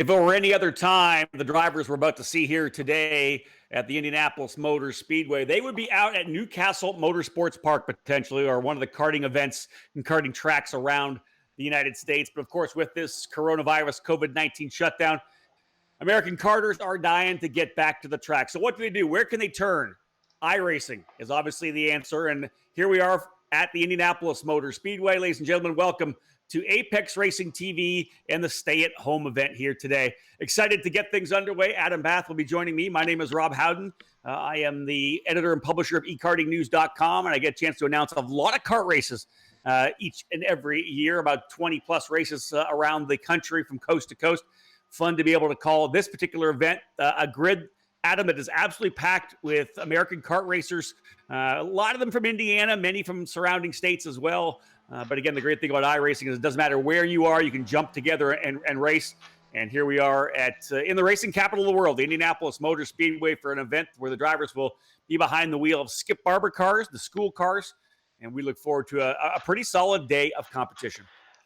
If it were any other time, the drivers we're about to see here today at the Indianapolis Motor Speedway, they would be out at Newcastle Motorsports Park potentially, or one of the karting events and karting tracks around the United States. But of course, with this coronavirus COVID-19 shutdown, American karters are dying to get back to the track. So what do they do? Where can they turn? iRacing is obviously the answer. And here we are at the Indianapolis Motor Speedway. Ladies and gentlemen, welcome to Apex Racing TV and the stay-at-home event here today. Excited to get things underway. Adam Bath will be joining me. My name is Rob Howden. I am the editor and publisher of ekartingnews.com, and I get a chance to announce a lot of kart races each and every year, about 20-plus races around the country from coast to coast. Fun to be able to call this particular event a grid, Adam, that is absolutely packed with American kart racers. A lot of them from Indiana, many from surrounding states as well. But again, the great thing about iRacing is it doesn't matter where you are, you can jump together and race. And here we are at in the racing capital of the world, the Indianapolis Motor Speedway, for an event where the drivers will be behind the wheel of Skip Barber cars, the school cars. And we look forward to a pretty solid day of competition.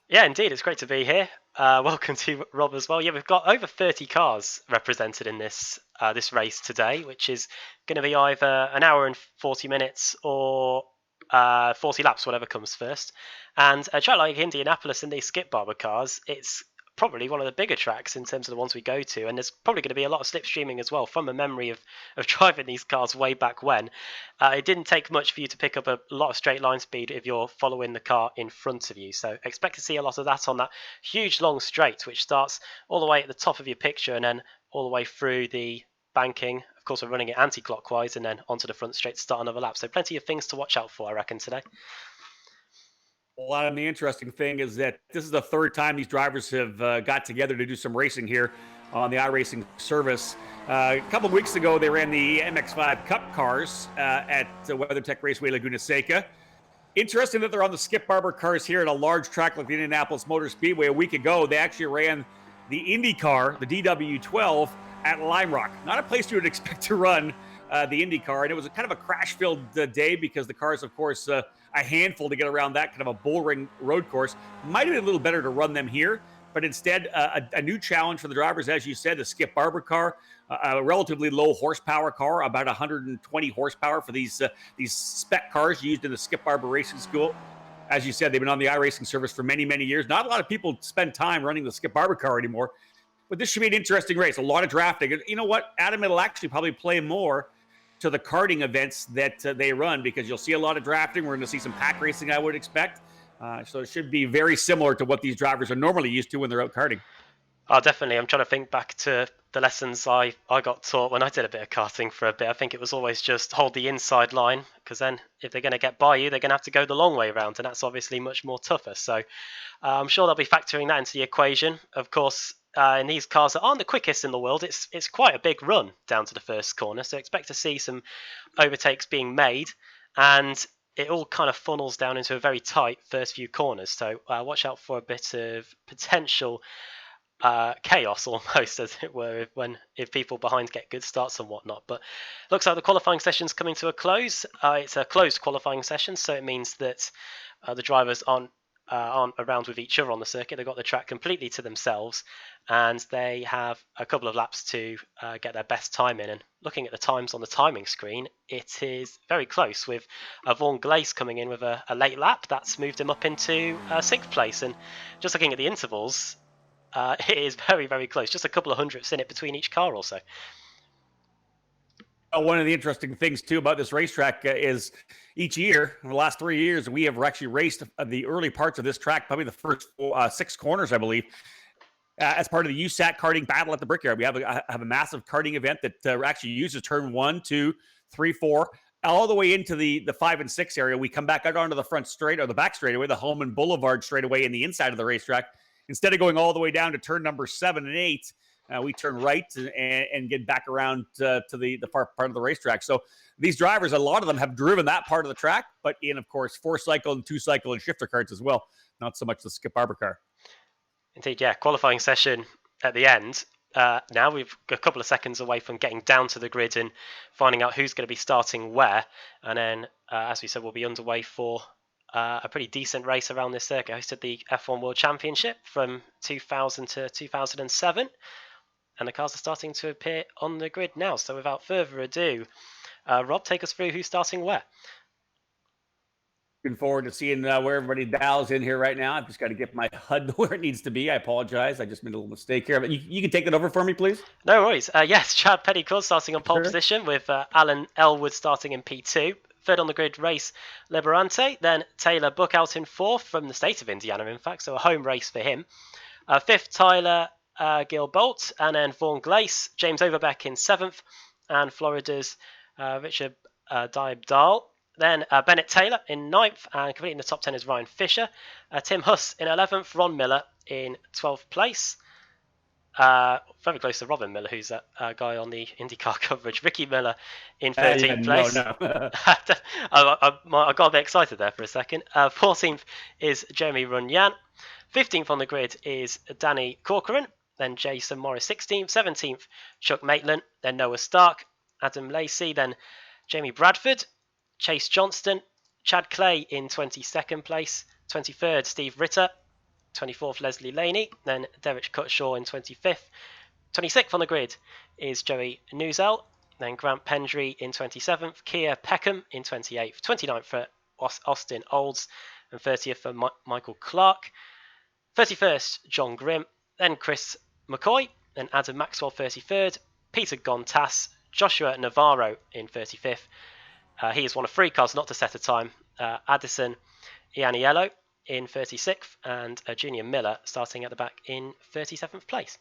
Yeah, indeed. It's great to be here. Welcome to Rob as well. Yeah, we've got over 30 cars represented in this race today, which is going to be either an hour and 40 minutes or 40 laps, whatever comes first. And a track like Indianapolis and these Skip Barber cars, it's probably one of the bigger tracks in terms of the ones we go to, and there's probably going to be a lot of slipstreaming as well, from a memory of driving these cars way back when. It didn't take much for you to pick up a lot of straight line speed if you're following the car in front of you, so expect to see a lot of that on that huge long straight, which starts all the way at the top of your picture and then all the way through the banking. Of course, we're running it anti-clockwise and then onto the front straight to start another lap, so plenty of things to watch out for, I reckon, today. Well, and the interesting thing is that this is the third time these drivers have got together to do some racing here on the iRacing service. A couple of weeks ago, they ran the MX-5 Cup cars at WeatherTech Raceway Laguna Seca. Interesting that they're on the Skip Barber cars here at a large track like the Indianapolis Motor Speedway. A week ago, they actually ran the Indy car, the DW12, at Lime Rock. Not a place you would expect to run the Indy car. And it was a kind of a crash-filled day because the cars, of course, a handful to get around that kind of a bullring road course. Might have been a little better to run them here, but instead a new challenge for the drivers, as you said, the Skip Barber car, a relatively low horsepower car, about 120 horsepower for these spec cars used in the Skip Barber Racing School. As you said, they've been on the iRacing service for many, many years. Not a lot of people spend time running the Skip Barber car anymore, but this should be an interesting race. A lot of drafting. You know what, Adam, it'll actually probably play more to the karting events that they run, because you'll see a lot of drafting. We're going to see some pack racing, I would expect. So it should be very similar to what these drivers are normally used to when they're out karting. Oh, definitely. I'm trying to think back to the lessons I got taught when I did a bit of karting for a bit. I think it was always just hold the inside line, because then if they're going to get by you, they're going to have to go the long way around, and that's obviously much more tougher. So I'm sure they'll be factoring that into the equation. Of course, in these cars that aren't the quickest in the world, it's quite a big run down to the first corner, so expect to see some overtakes being made, and it all kind of funnels down into a very tight first few corners, so watch out for a bit of potential chaos almost, as it were, if people behind get good starts and whatnot. But looks like the qualifying session's coming to a close. It's a closed qualifying session, so it means that the drivers aren't around with each other on the circuit. They've got the track completely to themselves, and they have a couple of laps to get their best time in. And looking at the times on the timing screen, it is very close, with Vaughan Glace coming in with a late lap. That's moved him up into 6th place. And just looking at the intervals, it is very, very close. Just a couple of hundredths in it between each car also. One of the interesting things, too, about this racetrack is each year, in the last 3 years, we have actually raced the early parts of this track, probably the first 6 corners, I believe, as part of the USAC karting battle at the Brickyard. We have a massive karting event that actually uses turn 1, 2, 3, 4, all the way into the 5 and 6 area. We come back out onto the front straight, or the back straightaway, the Holman Boulevard straightaway in the inside of the racetrack. Instead of going all the way down to turn number 7 and 8, we turn right and get back around to the far part of the racetrack. So these drivers, a lot of them have driven that part of the track, but in, of course, 4-cycle and 2-cycle and shifter carts as well. Not so much the Skip Barber car. Indeed, yeah. Qualifying session at the end. Now we've a couple of seconds away from getting down to the grid and finding out who's going to be starting where. And then, as we said, we'll be underway for a pretty decent race around this circuit. Hosted the F1 World Championship from 2000 to 2007. And the cars are starting to appear on the grid now. So without further ado, Rob, take us through who's starting where. Looking forward to seeing where everybody dials in here right now. I've just got to get my HUD where it needs to be. I apologize. I just made a little mistake here. But you can take that over for me, please. No worries. Yes, Chad Petticoat starting on pole position with Alan Elwood starting in P2. Third on the grid race, Liberante. Then Taylor Book out in fourth from the state of Indiana, in fact. So a home race for him. Fifth, Tyler Gilbolt. And then Vaughan Glace, James Overbeck in seventh. And Florida's Richard Diebdahl. Then Bennett Taylor in 9th, and completing the top 10 is Ryan Fisher. Tim Huss in 11th, Ron Miller in 12th place. Very close to Robin Miller, who's that guy on the IndyCar coverage. Ricky Miller in 13th place. No. I got a bit excited there for a second. 14th is Jeremy Runyan. 15th on the grid is Danny Corcoran. Then Jason Morris 16th. 17th, Chuck Maitland. Then Noah Stark, Adam Lacey. Then Jamie Bradford. Chase Johnston, Chad Clay in 22nd place, 23rd Steve Ritter, 24th Leslie Laney, then Derek Cutshaw in 25th. 26th on the grid is Joey Newsell, then Grant Pendry in 27th, Keir Peckham in 28th, 29th for Austin Olds, and 30th for Michael Clark. 31st John Grimm, then Chris McCoy, then Adam Maxwell 33rd, Peter Gontas, Joshua Navarro in 35th. He is one of 3 cars not to set a time. Addison Ianiello in 36th and Junior Miller starting at the back in 37th place.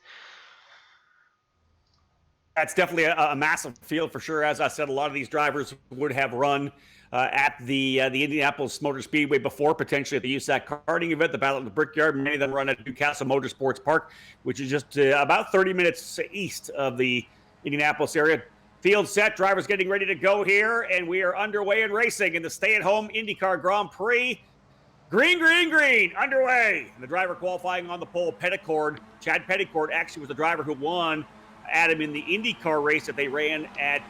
That's definitely a massive field for sure. As I said, a lot of these drivers would have run at the Indianapolis Motor Speedway before, potentially at the USAC karting event, the Battle of the Brickyard. Many of them run at Newcastle Motorsports Park, which is just about 30 minutes east of the Indianapolis area. Field set, drivers getting ready to go here, and we are underway in racing in the stay-at-home IndyCar Grand Prix. Green, underway. The driver qualifying on the pole, Petticoat. Chad Petticoat actually was the driver who won Adam in the IndyCar race that they ran at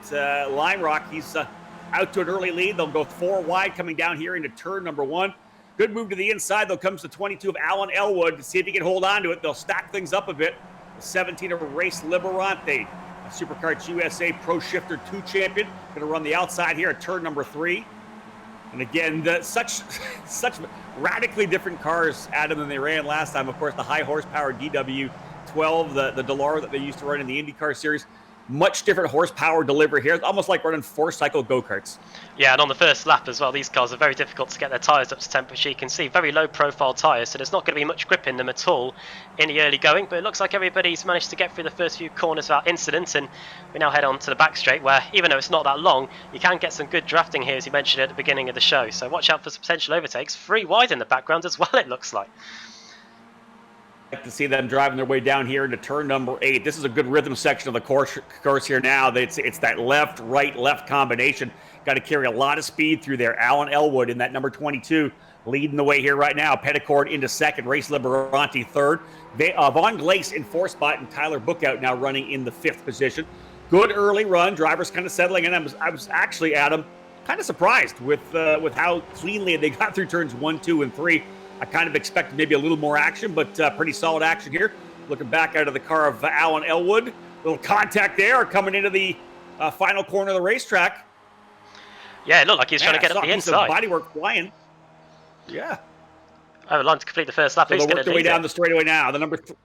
Lime Rock. He's out to an early lead. They'll go 4 wide coming down here into turn number 1. Good move to the inside, though, comes the 22 of Alan Elwood to see if he can hold on to it. They'll stack things up a bit. The 17 of Race Liberante. Supercarts USA Pro Shifter 2 champion. Going to run the outside here at turn number 3. And again, such radically different cars, Adam, than they ran last time. Of course, the high horsepower DW12, the Dallara that they used to run in the IndyCar series. Much different horsepower delivery here. It's almost like running 4-cycle go-karts. Yeah, and on the first lap as well, these cars are very difficult to get their tyres up to temperature. You can see very low profile tyres, so there's not going to be much grip in them at all in the early going, but it looks like everybody's managed to get through the first few corners without incident, and we now head on to the back straight where, even though it's not that long, you can get some good drafting here, as you mentioned at the beginning of the show. So watch out for some potential overtakes. 3 wide in the background as well, it looks like. To see them driving their way down here into turn number 8. This is a good rhythm section of the course here now. It's that left, right, left combination. Got to carry a lot of speed through there. Alan Elwood in that number 22 leading the way here right now. Petticoat into second, Race Liberanti third. Vaughan Glace in 4th spot, and Tyler Bookout now running in the 5th position. Good early run. Drivers kind of settling in. I was actually, Adam, kind of surprised with how cleanly they got through turns 1, 2, and 3. I kind of expected maybe a little more action, but pretty solid action here. Looking back out of the car of Alan Elwood. Little contact there coming into the final corner of the racetrack. Yeah, it looked like he was trying to get up the inside. Bodywork flying. Yeah. I have a line to complete the first lap. So they'll work their way down the straightaway now. The number 3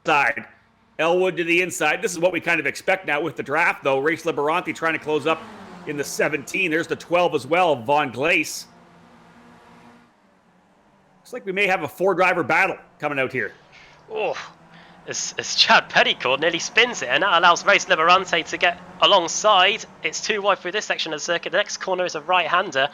side. Elwood to the inside. This is what we kind of expect now with the draft, though. Race Liberanti trying to close up in the 17. There's the 12 as well, Vaughan Glace. Looks like we may have a 4-driver battle coming out here. Oh, as Chad Petticoat nearly spins it, and that allows Race Liberante to get alongside. It's 2 wide through this section of the circuit. The next corner is a right-hander,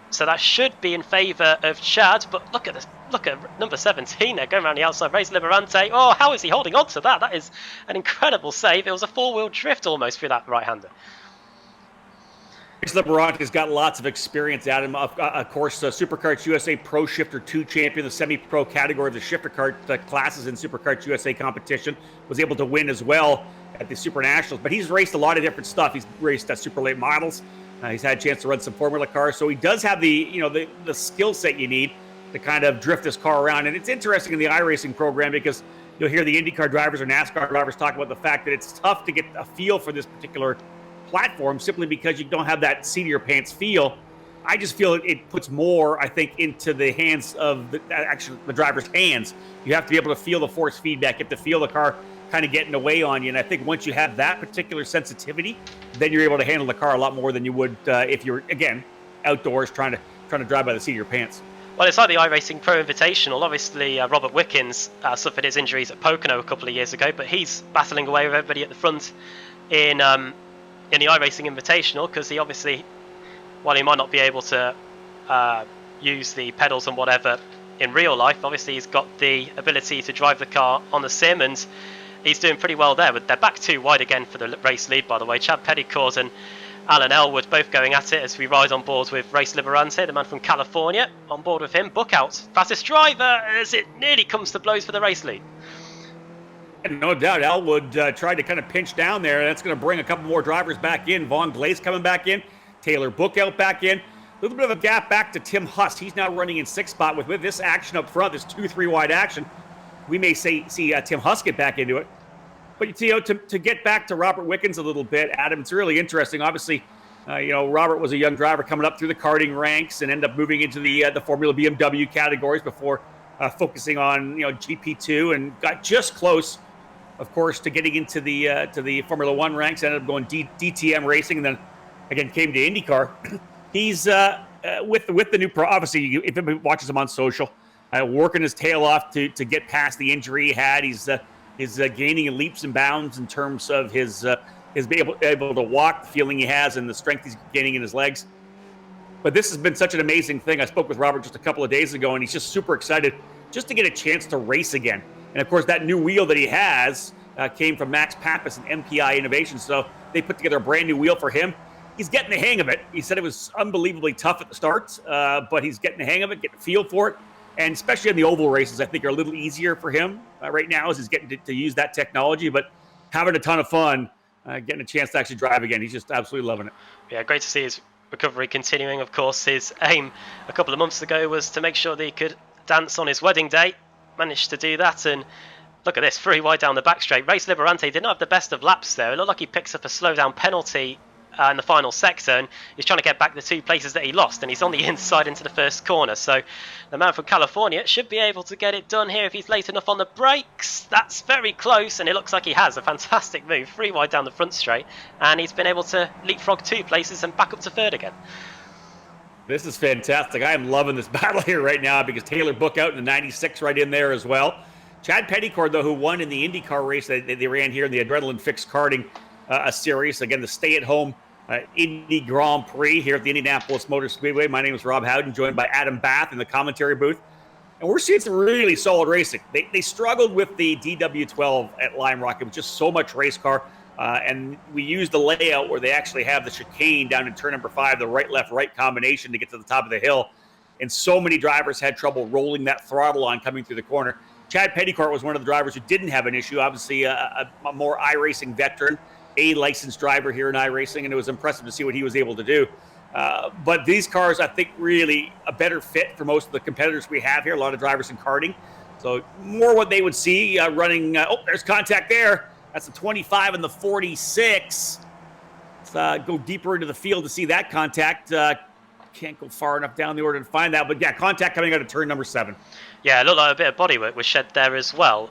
so that should be in favour of Chad. But look at this, look at number 17 there going around the outside. Race Liberante. Oh, how is he holding on to that? That is an incredible save. It was a 4-wheel drift almost through that right-hander. Race Liberante's got lots of experience at him. Of course, Supercarts USA Pro Shifter 2 champion, the semi-pro category of the shifter cart classes in Supercarts USA competition. Was able to win as well at the Super Nationals. But he's raced a lot of different stuff. He's raced Super Late Models. He's had a chance to run some Formula cars, so he does have the skill set you need to kind of drift this car around. And it's interesting in the iRacing program because you'll hear the IndyCar drivers or NASCAR drivers talk about the fact that it's tough to get a feel for this particular platform simply because you don't have that seat of your pants feel. I just feel it puts more, I think, into the hands of the driver's hands. You have to be able to feel the force feedback. You have to feel the car kind of getting away on you. And I think once you have that particular sensitivity, then you're able to handle the car a lot more than you would if you're, again, outdoors trying to drive by the seat of your pants. Well, it's like the iRacing Pro Invitational. Obviously, Robert Wickens suffered his injuries at Pocono a couple of years ago, but he's battling away with everybody at the front in the iRacing Invitational because he obviously, while he might not be able to use the pedals and whatever in real life, obviously he's got the ability to drive the car on the sim, and he's doing pretty well there. But they're back too wide again for the race lead, by the way. Chad Petticourt and Alan Elwood both going at it as we ride on board with Race Liberante, the man from California, on board with him. Bookout, fastest driver, as it nearly comes to blows for the race lead. No doubt, Elwood tried to kind of pinch down there. That's going to bring a couple more drivers back in. Vaughn Glaze coming back in. Taylor Bookout back in. A little bit of a gap back to Tim Hust. He's now running in sixth spot with this action up front, this 2-3 wide action. We may see Tim Hust get back into it. But to get back to Robert Wickens a little bit, Adam, it's really interesting. Obviously, Robert was a young driver coming up through the karting ranks and ended up moving into the Formula BMW categories before focusing on GP2 and got just close, of course, to getting into the Formula One ranks. Ended up going DTM racing, and then again came to IndyCar. He's with the new pro. Obviously, if anybody watches him on social, working his tail off to get past the injury he had. He's gaining in leaps and bounds in terms of his able to walk, the feeling he has, and the strength he's gaining in his legs. But this has been such an amazing thing. I spoke with Robert just a couple of days ago, and he's just super excited just to get a chance to race again. And of course, that new wheel that he has came from Max Pappas and MPI Innovations. So they put together a brand new wheel for him. He's getting the hang of it. He said it was unbelievably tough at the start, but he's getting the hang of it, getting a feel for it. And especially in the oval races, I think are a little easier for him right now as he's getting to use that technology, but having a ton of fun, getting a chance to actually drive again. He's just absolutely loving it. Yeah, great to see his recovery continuing. Of course, his aim a couple of months ago was to make sure that he could dance on his wedding day. Managed to do that, and look at this, very wide down the back straight. Race Liberante did not have the best of laps there. It looked like he picks up a slowdown penalty in the final sector, and he's trying to get back the two places that he lost, and he's on the inside into the first corner. So the man from California should be able to get it done here if he's late enough on the brakes. That's very close, and it looks like he has a fantastic move, 3 wide down the front straight, and he's been able to leapfrog 2 places and back up to third again. This is fantastic. I am loving this battle here right now because Taylor Bookout in the 96 right in there as well. Chad Petticourt, though, who won in the IndyCar race that they ran here in the Adrenaline Fixed Karting a series. Again, the stay-at-home Indy Grand Prix here at the Indianapolis Motor Speedway. My name is Rob Howden, joined by Adam Bath in the commentary booth. And we're seeing some really solid racing. They struggled with the DW12 at Lime Rock. It was just so much race car. And we used the layout where they actually have the chicane down in turn number 5, the right-left-right combination to get to the top of the hill. And so many drivers had trouble rolling that throttle on coming through the corner. Chad Petticourt was one of the drivers who didn't have an issue. Obviously, a more iRacing veteran, a licensed driver here in iRacing, and it was impressive to see what he was able to do. But these cars, I think, really a better fit for most of the competitors we have here. A lot of drivers in karting. So more what they would see running. There's contact there. That's the 25 and the 46. Let's go deeper into the field to see that contact. Can't go far enough down the order to find that. But yeah, contact coming out of turn number 7. Yeah, it looked like a bit of bodywork was shed there as well.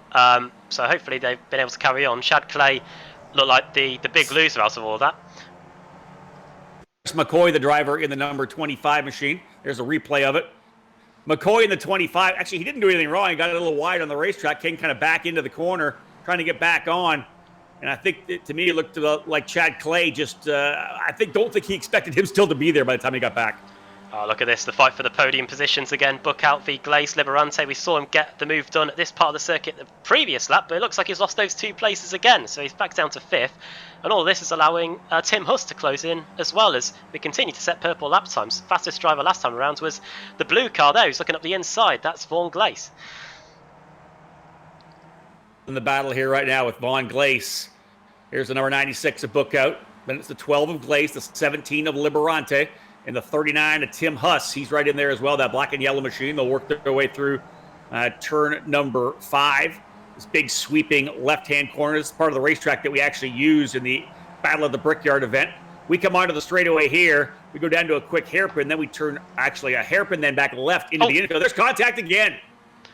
So hopefully they've been able to carry on. Chad Clay looked like the big loser out of all of that. McCoy, the driver in the number 25 machine. There's a replay of it. McCoy in the 25. Actually, he didn't do anything wrong. He got a little wide on the racetrack. Came kind of back into the corner, trying to get back on. And I think, to me, it looked like Chad Clay just, don't think he expected him still to be there by the time he got back. Oh, look at this, the fight for the podium positions again. Bookout v Glaze Liberante. We saw him get the move done at this part of the circuit the previous lap, but it looks like he's lost those 2 places again, so he's back down to 5th. And all of this is allowing Tim Hust to close in as well as we continue to set purple lap times. Fastest driver last time around was the blue car there, who's looking up the inside. That's Vaughn Glaze. In the battle here right now with Vaughn Glaze. Here's the number 96 of Bookout. Then it's the 12 of Glaze, the 17 of Liberante, and the 39 of Tim Huss. He's right in there as well, that black and yellow machine. They'll work their way through turn number 5. This big sweeping left-hand corner. This is part of the racetrack that we actually use in the Battle of the Brickyard event. We come onto the straightaway here. We go down to a quick hairpin. Then we turn actually a hairpin, then back left into the infield. There's contact again.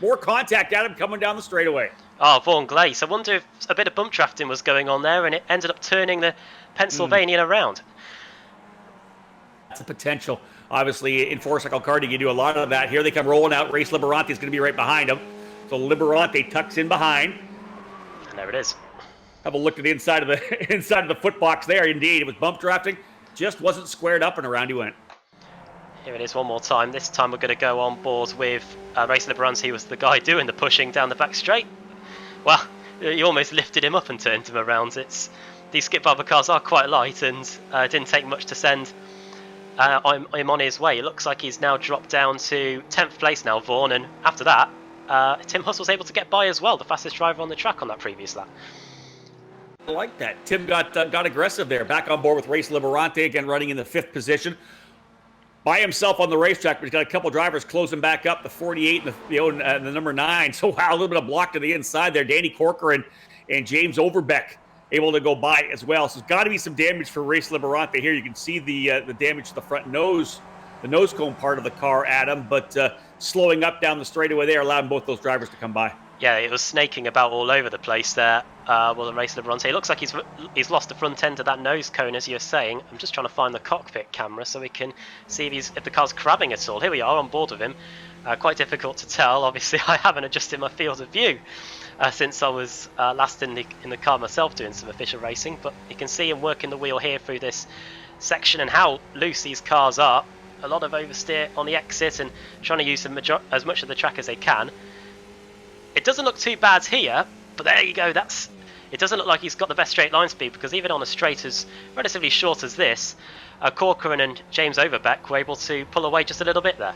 More contact at him coming down the straightaway. Oh, Vaughan Glaze. I wonder if a bit of bump drafting was going on there and it ended up turning the Pennsylvanian around. That's a potential. Obviously, in four-cycle karting, you do a lot of that. Here they come rolling out. Race Liberante is going to be right behind them. So Liberante tucks in behind. And there it is. Have a look at the inside of the foot box there. Indeed, it was bump drafting. Just wasn't squared up and around he went. Here it is one more time. This time we're going to go on board with Race Liberante. He was the guy doing the pushing down the back straight. Well, you almost lifted him up and turned him around. These skip barber cars are quite light, and it didn't take much to send him on his way. It looks like he's now dropped down to 10th place now, Vaughan, and after that, Tim Huss was able to get by as well, the fastest driver on the track on that previous lap. I like that. Tim got aggressive there. Back on board with Race Liberante, again running in the 5th position. By himself on the racetrack, but he's got a couple drivers closing back up, the 48 and the number 9. So, wow, a little bit of block to the inside there. Danny Corcoran and James Overbeck able to go by as well. So there's got to be some damage for Race Liberante here. You can see the damage to the front nose, the nose cone part of the car, Adam, but slowing up down the straightaway there, allowing both those drivers to come by. Yeah, it was snaking about all over the place there. Well, Race Liberante. It looks like he's lost the front end of that nose cone, as you were saying. I'm just trying to find the cockpit camera so we can see if the car's crabbing at all. Here we are on board with him. Quite difficult to tell. Obviously, I haven't adjusted my field of view since I was last in the car myself doing some official racing. But you can see him working the wheel here through this section and how loose these cars are. A lot of oversteer on the exit and trying to use as much of the track as they can. It doesn't look too bad here, but there you go. It doesn't look like he's got the best straight line speed, because even on a straight as relatively short as this, Corcoran and James Overbeck were able to pull away just a little bit there.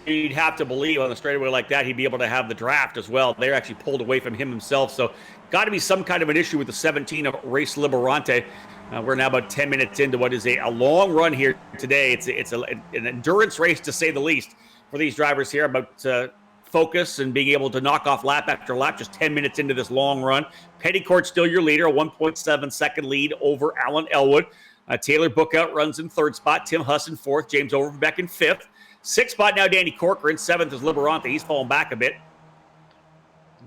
You'd have to believe on a straightaway like that, he'd be able to have the draft as well. They're actually pulled away from him himself. So got to be some kind of an issue with the 17 of Race Liberante. We're now about 10 minutes into what is a long run here today. It's an endurance race, to say the least, for these drivers here, about focus and being able to knock off lap after lap, just 10 minutes into this long run. Petticourt still your leader, a 1.7 second lead over Alan Elwood. Taylor Bookout runs in 3rd spot, Tim Huss in 4th, James Overbeck in 5th. 6th spot now, Danny Corcoran. 7th is Liberante. He's fallen back a bit.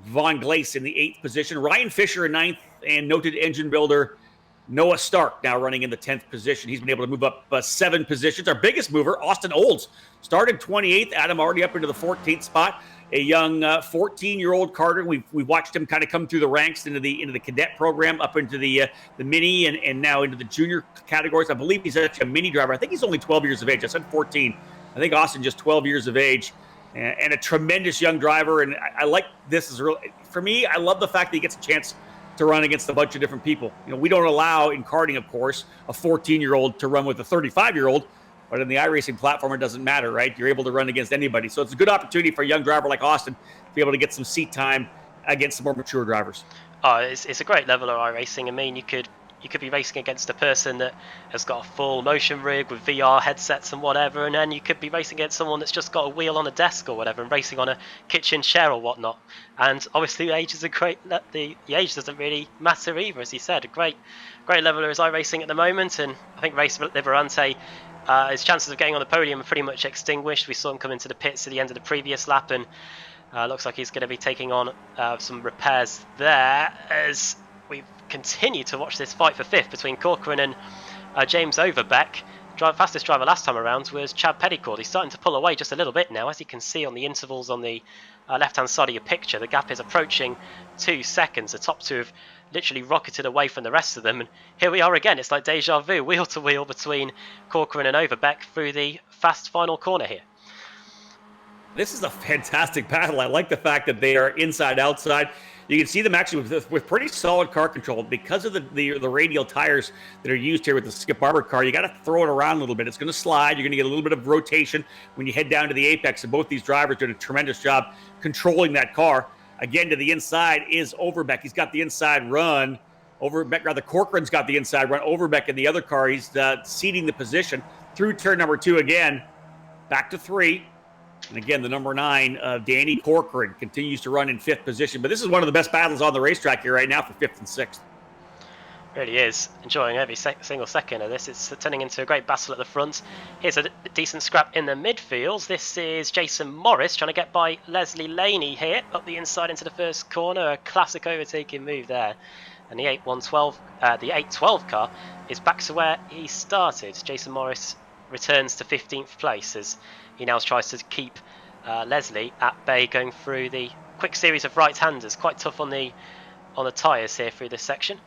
Vaughan Glaze in the 8th position. Ryan Fisher in 9th, and noted engine builder Noah Stark now running in the 10th position. He's been able to move up 7 positions. Our biggest mover, Austin Olds, started 28th. Adam already up into the 14th spot. A young 14-year-old karter. We've watched him kind of come through the ranks into the cadet program, up into the mini, and now into the junior categories. I believe he's actually a mini driver. I think he's only 12 years of age. I said 14. I think Austin just 12 years of age, and a tremendous young driver. And I like this. Is really, for me, I love the fact that he gets a chance to run against a bunch of different people. You know, we don't allow in karting, of course, a 14-year-old to run with a 35-year-old. But in the iRacing platform, it doesn't matter, right? You're able to run against anybody. So it's a good opportunity for a young driver like Austin to be able to get some seat time against some more mature drivers. Oh, it's a great level of iRacing. I mean, you could be racing against a person that has got a full motion rig with VR headsets and whatever, and then you could be racing against someone that's just got a wheel on a desk or whatever and racing on a kitchen chair or whatnot. And obviously, age is the age doesn't really matter either, as he said. A great level of iRacing at the moment, and I think Race Liberante. His chances of getting on the podium are pretty much extinguished. We saw him come into the pits at the end of the previous lap, and looks like he's going to be taking on some repairs there as we continue to watch this fight for 5th between Corcoran and James Overbeck. Fastest driver last time around was Chad Petticourt. He's starting to pull away just a little bit now, as you can see on the intervals on the left-hand side of your picture. The gap is approaching 2 seconds. The top 2 have literally rocketed away from the rest of them, and here we are again. It's like deja vu, wheel to wheel between Corcoran and Overbeck through the fast final corner here. This is a fantastic battle. I like the fact that they are inside outside. You can see them actually with pretty solid car control because of the radial tires that are used here with the Skip Barber car. You got to throw it around a little bit. It's going to slide. You're going to get a little bit of rotation when you head down to the apex, and both these drivers did a tremendous job controlling that car. Again, to the inside is Overbeck. He's got the inside run. Overbeck, rather, Corcoran's got the inside run. Overbeck in the other car. He's ceding the position through turn number 2 again. Back to 3. And again, the number 9, Danny Corcoran, continues to run in 5th position. But this is one of the best battles on the racetrack here right now for 5th and 6th. Really is. Enjoying every single second of this. It's turning into a great battle at the front. Here's a decent scrap in the midfield. This is Jason Morris trying to get by Leslie Laney here. Up the inside into the first corner. A classic overtaking move there. And the 812 car is back to where he started. Jason Morris returns to 15th place as he now tries to keep Leslie at bay going through the quick series of right-handers. Quite tough on the tyres here through this section.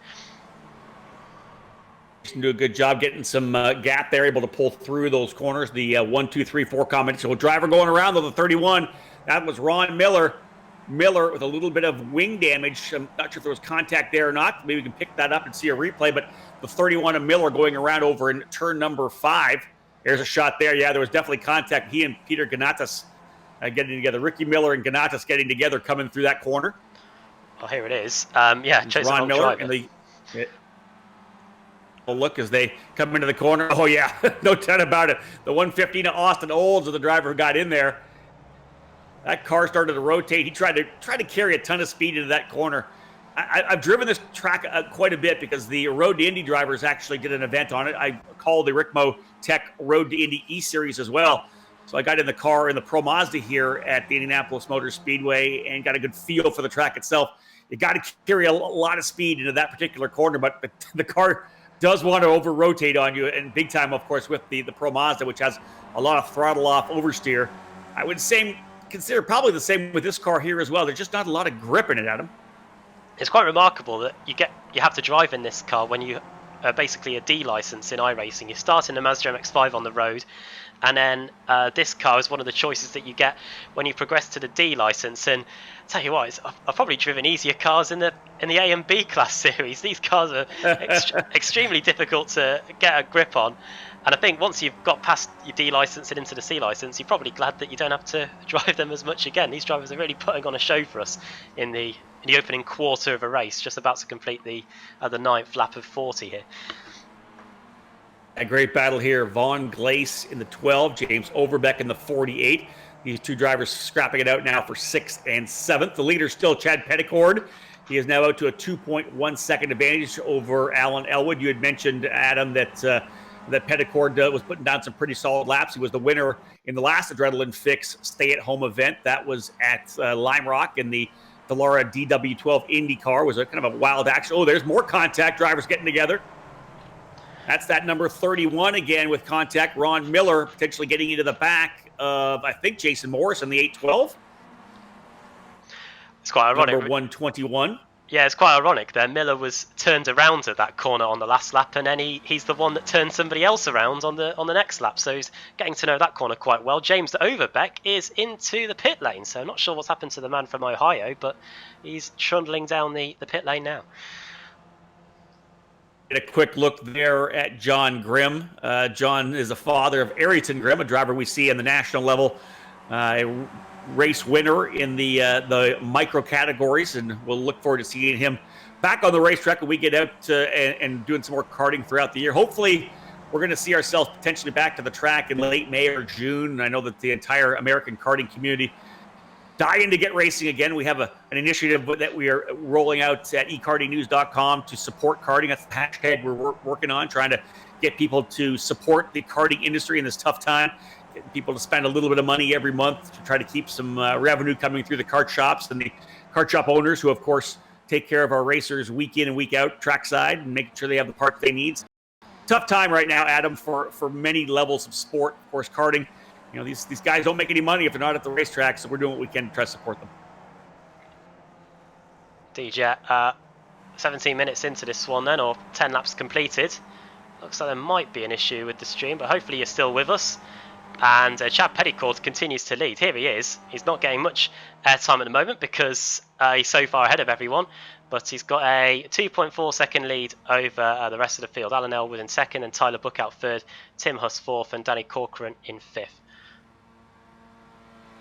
Do a good job getting some gap there, able to pull through those corners. The 1, 2, 3, 4 combination. Driver going around though, the 31. That was Ron Miller. Miller with a little bit of wing damage. I'm not sure if there was contact there or not. Maybe we can pick that up and see a replay. But the 31 of Miller going around over in turn number 5. There's a shot there. Yeah, there was definitely contact. He and Peter Ganatas getting together. Ricky Miller and Ganatas getting together coming through that corner. Oh, here it is. Yeah, Ron Miller and look as they come into the corner. Oh yeah, no doubt about it. The 115 of Austin Olds of the driver who got in there. That car started to rotate. He tried to carry a ton of speed into that corner. I've driven this track quite a bit because the Road to Indy drivers actually did an event on it. I called the Rickmo Tech Road to Indy E-Series as well. So I got in the car in the Pro Mazda here at the Indianapolis Motor Speedway and got a good feel for the track itself. You got to carry a lot of speed into that particular corner, but the car does want to over-rotate on you, and big time, of course, with the Pro Mazda, which has a lot of throttle-off oversteer. I would consider probably the same with this car here as well. There's just not a lot of grip in it, Adam. It's quite remarkable that you have to drive in this car when you are basically a D license in iRacing. You start in a Mazda MX-5 on the road, and then this car is one of the choices that you get when you progress to the D license. And I'll tell you what, I've probably driven easier cars in the A and B class series. These cars are extremely difficult to get a grip on. And I think once you've got past your D license and into the C license, you're probably glad that you don't have to drive them as much again. These drivers are really putting on a show for us in the opening quarter of a race, just about to complete the 9th lap of 40 here. A great battle here. Vaughn Glace in the 12, James Overbeck in the 48. These two drivers scrapping it out now for 6th and 7th. The leader still Chad Petticord. He is now out to a 2.1 second advantage over Alan Elwood. You had mentioned, Adam, that Petticord was putting down some pretty solid laps. He was the winner in the last Adrenaline Fix stay-at-home event. That was at Lime Rock in the Laura DW12 Indy car. It was a kind of a wild action. Oh, there's more contact. Drivers getting together. That's that number 31 again with contact. Ron Miller potentially getting into the back of, I think, Jason Morris in the 812. It's quite ironic. Number 121. Yeah, it's quite ironic there. Miller was turned around at that corner on the last lap, and then he's the one that turned somebody else around on the next lap. So he's getting to know that corner quite well. James Overbeck is into the pit lane, so I'm not sure what's happened to the man from Ohio, but he's trundling down the pit lane now. Get a quick look there at John Grimm. John is the father of Ayrton Grimm, a driver we see in the national level, a race winner in the micro categories, and we'll look forward to seeing him back on the racetrack when we get out and doing some more karting throughout the year. Hopefully, we're going to see ourselves potentially back to the track in late May or June. I know that the entire American karting community dying to get racing again. We have an initiative that we are rolling out at ekartingnews.com to support karting. That's the hashtag we're working on, trying to get people to support the karting industry in this tough time, getting people to spend a little bit of money every month to try to keep some revenue coming through the kart shops and the kart shop owners who, of course, take care of our racers week in and week out trackside and making sure they have the parts they need. Tough time right now, Adam, for many levels of sport. Of course, karting, you know, these guys don't make any money if they're not at the racetrack, so we're doing what we can to try to support them. DJ, 17 minutes into this one then, or 10 laps completed. Looks like there might be an issue with the stream, but hopefully you're still with us. And Chad Petticord continues to lead. Here he is. He's not getting much airtime at the moment because he's so far ahead of everyone, but he's got a 2.4 second lead over the rest of the field. Alan Elwood in second and Tyler Buckout third, Tim Huss fourth and Danny Corcoran in fifth.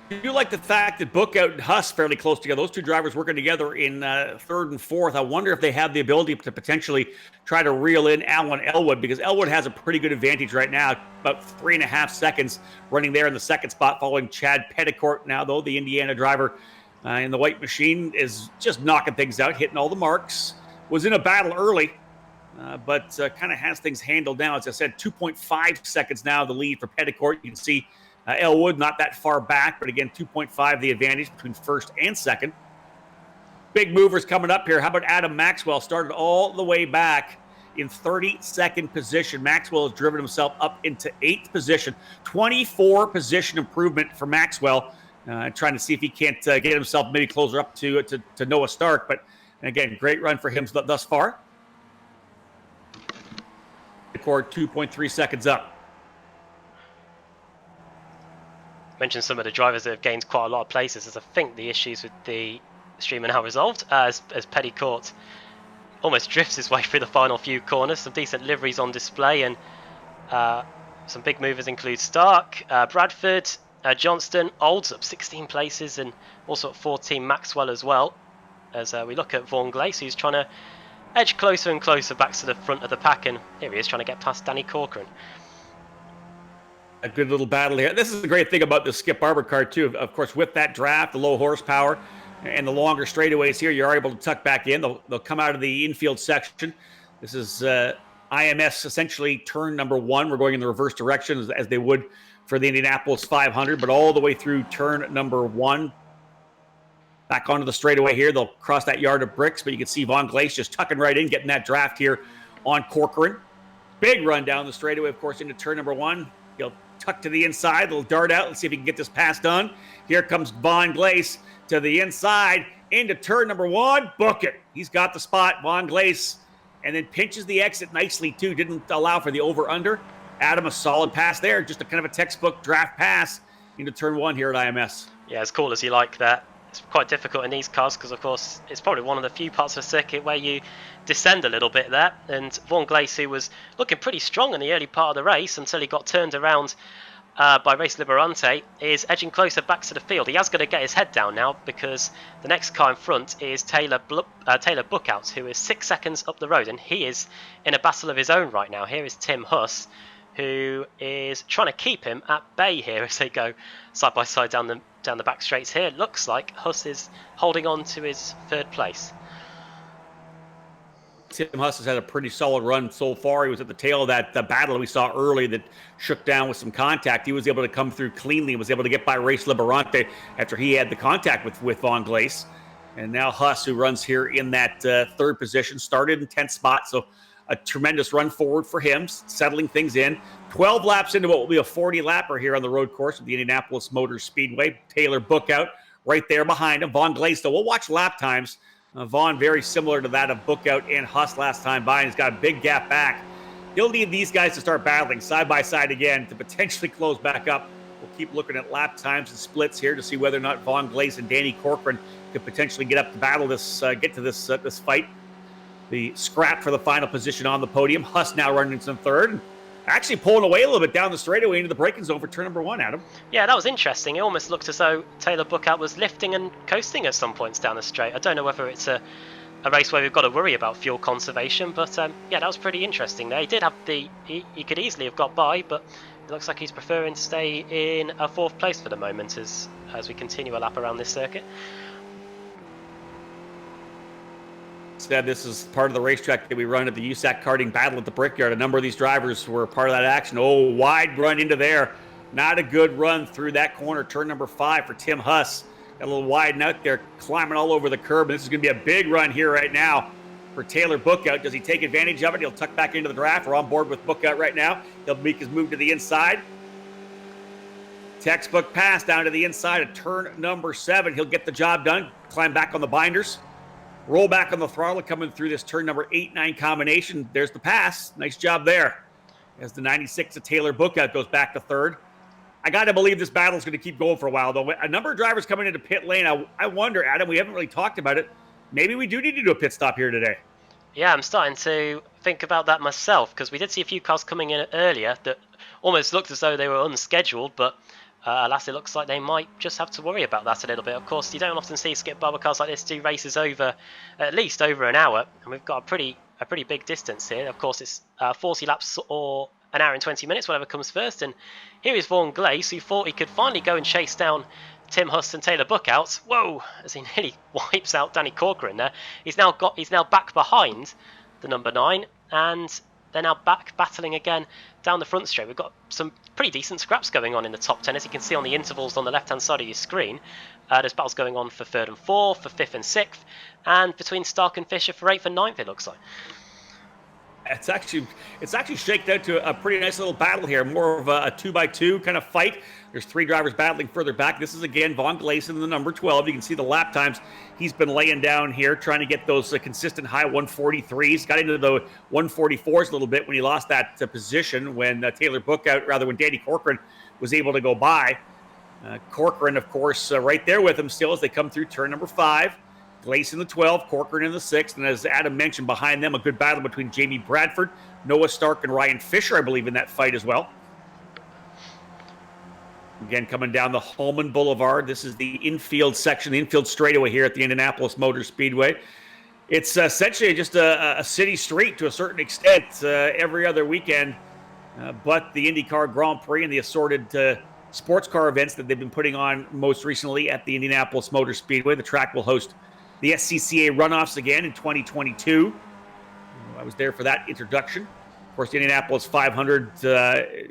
do like the fact that Bookout and Huss fairly close together. Those two drivers working together in third and fourth. I wonder if they have the ability to potentially try to reel in Alan Elwood, because Elwood has a pretty good advantage right now, about 3.5 seconds running there in the second spot, following Chad Petticourt. Now, though, the Indiana driver in the white machine is just knocking things out, hitting all the marks. Was in a battle early, but kind of has things handled now. As I said, 2.5 seconds now the lead for Petticourt. You can see Elwood not that far back, but again, 2.5 the advantage between first and second. Big movers coming up here. How about Adam Maxwell? Started all the way back in 32nd position. Maxwell has driven himself up into 8th position. 24 position improvement for Maxwell. Trying to see if he can't get himself maybe closer up to Noah Stark. But again, great run for him thus far. Record 2.3 seconds up. Mentioned some of the drivers that have gained quite a lot of places, as I think the issues with the stream are now resolved, as Petticourt almost drifts his way through the final few corners. Some decent liveries on display, and some big movers include Stark, Bradford, Johnston, Olds up 16 places, and also at 14 Maxwell as well. As we look at Vaughan Glace, who's trying to edge closer and closer back to the front of the pack, and here he is trying to get past Danny Corcoran. A good little battle here. This is the great thing about the Skip Barber car too. Of course, with that draft, the low horsepower, and the longer straightaways here, you're able to tuck back in. They'll come out of the infield section. This is IMS essentially turn number 1. We're going in the reverse direction as they would for the Indianapolis 500, but all the way through turn number 1. Back onto the straightaway here. They'll cross that yard of bricks, but you can see Vaughan Glace just tucking right in, getting that draft here on Corcoran. Big run down the straightaway, of course, into turn number 1. He'll tuck to the inside. They'll dart out. Let's see if he can get this pass done. Here comes Vaughan Glace to the inside into turn number 1. Book it. He's got the spot, Vaughan Glace, and then pinches the exit nicely too. Didn't allow for the over-under. Adam, a solid pass there. Just a kind of a textbook draft pass into turn 1 here at IMS. Yeah, as cool as you like that. It's quite difficult in these cars because, of course, it's probably one of the few parts of the circuit where you descend a little bit there. And Vaughan Glace, who was looking pretty strong in the early part of the race until he got turned around by Race Liberante, is edging closer back to the field. He has got to get his head down now, because the next car in front is Taylor Bookout, who is 6 seconds up the road, and he is in a battle of his own right now. Here is Tim Huss, who is trying to keep him at bay here as they go side by side down the back straights here. It looks like Huss is holding on to his 3rd place. Tim Huss has had a pretty solid run so far. He was at the tail of that battle we saw early that shook down with some contact. He was able to come through cleanly and was able to get by Race Liberante after he had the contact with Vaughan Glace. And now Huss, who runs here in that 3rd position, started in 10th spot, so a tremendous run forward for him, settling things in. 12 laps into what will be a 40-lapper here on the road course of the Indianapolis Motor Speedway. Taylor Bookout right there behind him. Vaughan Glace, though, we'll watch lap times. Vaughan, very similar to that of Bookout and Huss last time by, and he's got a big gap back. He'll need these guys to start battling side by side again to potentially close back up. We'll keep looking at lap times and splits here to see whether or not Vaughan Glace and Danny Corcoran could potentially get up to battle this, get to this fight. The scrap for the final position on the podium. Huss now running into 3rd. Actually pulling away a little bit down the straightaway into the braking zone for turn number 1, Adam. Yeah, that was interesting. It almost looked as though Taylor Bookout was lifting and coasting at some points down the straight. I don't know whether it's a race where we've got to worry about fuel conservation, but yeah, that was pretty interesting there. He did have he could easily have got by, but it looks like he's preferring to stay in a 4th place for the moment as we continue a lap around this circuit. Said this is part of the racetrack that we run at the USAC karting battle at the Brickyard. A number of these drivers were part of that action. Oh, wide run into there. Not a good run through that corner. Turn number 5 for Tim Huss. Got a little wide out there, climbing all over the curb. This is going to be a big run here right now for Taylor Bookout. Does he take advantage of it? He'll tuck back into the draft. We're on board with Bookout right now. He'll make his move to the inside. Textbook pass down to the inside of turn number 7. He'll get the job done. Climb back on the binders. Roll back on the throttle coming through this turn number 8-9 combination. There's the pass. Nice job there. As the 96 of Taylor Bookout goes back to 3rd. I got to believe this battle is going to keep going for a while, though. A number of drivers coming into pit lane. I wonder, Adam, we haven't really talked about it. Maybe we do need to do a pit stop here today. Yeah, I'm starting to think about that myself, because we did see a few cars coming in earlier that almost looked as though they were unscheduled, but alas, it looks like they might just have to worry about that a little bit. Of course, you don't often see skip bubble cars like this do races over at least over an hour, and we've got a pretty big distance here. Of course, it's 40 laps or an hour and 20 minutes, whatever comes first. And here is Vaughan Glace, who thought he could finally go and chase down Tim Huss and Taylor Buckout. Whoa! As he nearly wipes out Danny Corcoran there. He's now back behind the number 9, and they're now back battling again down the front straight. We've got some pretty decent scraps going on in the top 10, as you can see on the intervals on the left-hand side of your screen. There's battles going on for 3rd and 4th, for 5th and 6th, and between Stark and Fisher for 8th and 9th, it looks like. It's actually shaked out to a pretty nice little battle here, more of a 2x2 kind of fight. There's 3 drivers battling further back. This is again Vaughan Glace in the number 12. You can see the lap times he's been laying down here, trying to get those consistent high 143s. Got into the 144s a little bit when he lost that position when when Danny Corcoran was able to go by. Corcoran, of course, right there with him still as they come through turn number 5. Glace in the 12, Corcoran in the 6th, and as Adam mentioned, behind them, a good battle between Jamie Bradford, Noah Stark, and Ryan Fisher, I believe, in that fight as well. Again, coming down the Holman Boulevard. This is the infield section, the infield straightaway here at the Indianapolis Motor Speedway. It's essentially just a city street to a certain extent every other weekend, but the IndyCar Grand Prix and the assorted sports car events that they've been putting on most recently at the Indianapolis Motor Speedway. The track will host the SCCA runoffs again in 2022. I was there for that introduction. Of course, the Indianapolis 500, the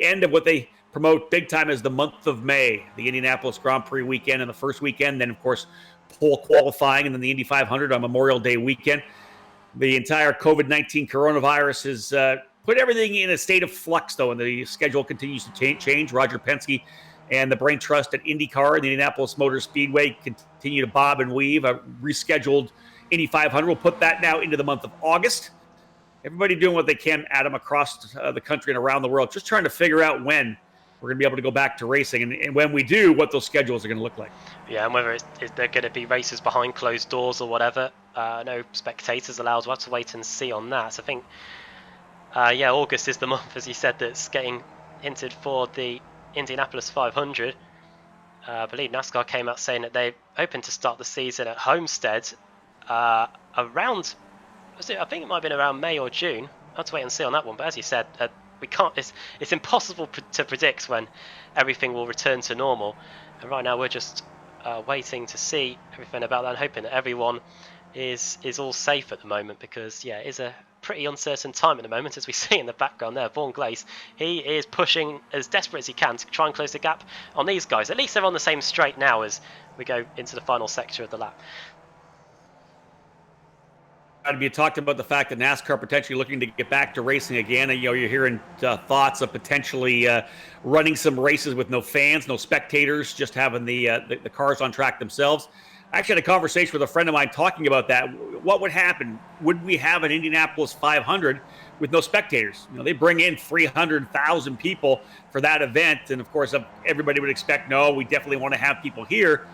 end of what they promote big time is the month of May, the Indianapolis Grand Prix weekend and the first weekend. Then, of course, pole qualifying, and then the Indy 500 on Memorial Day weekend. The entire COVID-19 coronavirus has put everything in a state of flux, though, and the schedule continues to change. Roger Penske and the brain trust at IndyCar and the Indianapolis Motor Speedway continue to bob and weave. A rescheduled Indy 500 will put that now into the month of August. Everybody doing what they can, Adam, across the country and around the world, just trying to figure out when we're going to be able to go back to racing, and when we do, what those schedules are going to look like. Yeah, and whether they're going to be races behind closed doors or whatever, no spectators allowed. We'll have to wait and see on that. So I think, August is the month, as you said, that's getting hinted for the Indianapolis 500. I believe NASCAR came out saying that they're hoping to start the season at Homestead around, I think it might have been around May or June. I'll have to wait and see on that one. But as you said, we can't. It's impossible to predict when everything will return to normal. And right now we're just waiting to see everything about that and hoping that everyone is all safe at the moment, because it is a pretty uncertain time at the moment, as we see in the background there. Vaughan Glace, he is pushing as desperate as he can to try and close the gap on these guys. At least they're on the same straight now as we go into the final sector of the lap. You talked about the fact that NASCAR potentially looking to get back to racing again. You're hearing thoughts of potentially running some races with no fans, no spectators, just having the cars on track themselves. I actually had a conversation with a friend of mine talking about that. What would happen? Would we have an Indianapolis 500 with no spectators? They bring in 300,000 people for that event, and of course, everybody would expect, no, we definitely want to have people here.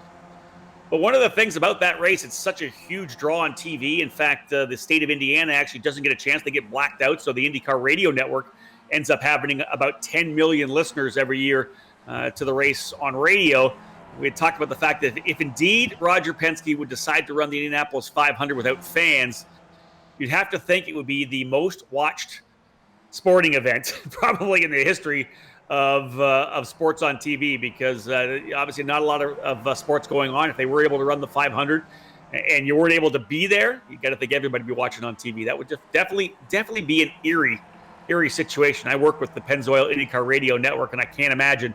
But one of the things about that race, it's such a huge draw on TV. In fact, the state of Indiana actually doesn't get a chance. They get blacked out. So the IndyCar radio network ends up having about 10 million listeners every year to the race on radio. We had talked about the fact that if indeed Roger Penske would decide to run the Indianapolis 500 without fans, you'd have to think it would be the most watched sporting event probably in the history of sports on TV, because obviously not a lot of sports going on. If they were able to run the 500 and you weren't able to be there, you got to think everybody would be watching on TV. That would just definitely be an eerie situation. I work with the Pennzoil IndyCar radio network, and I can't imagine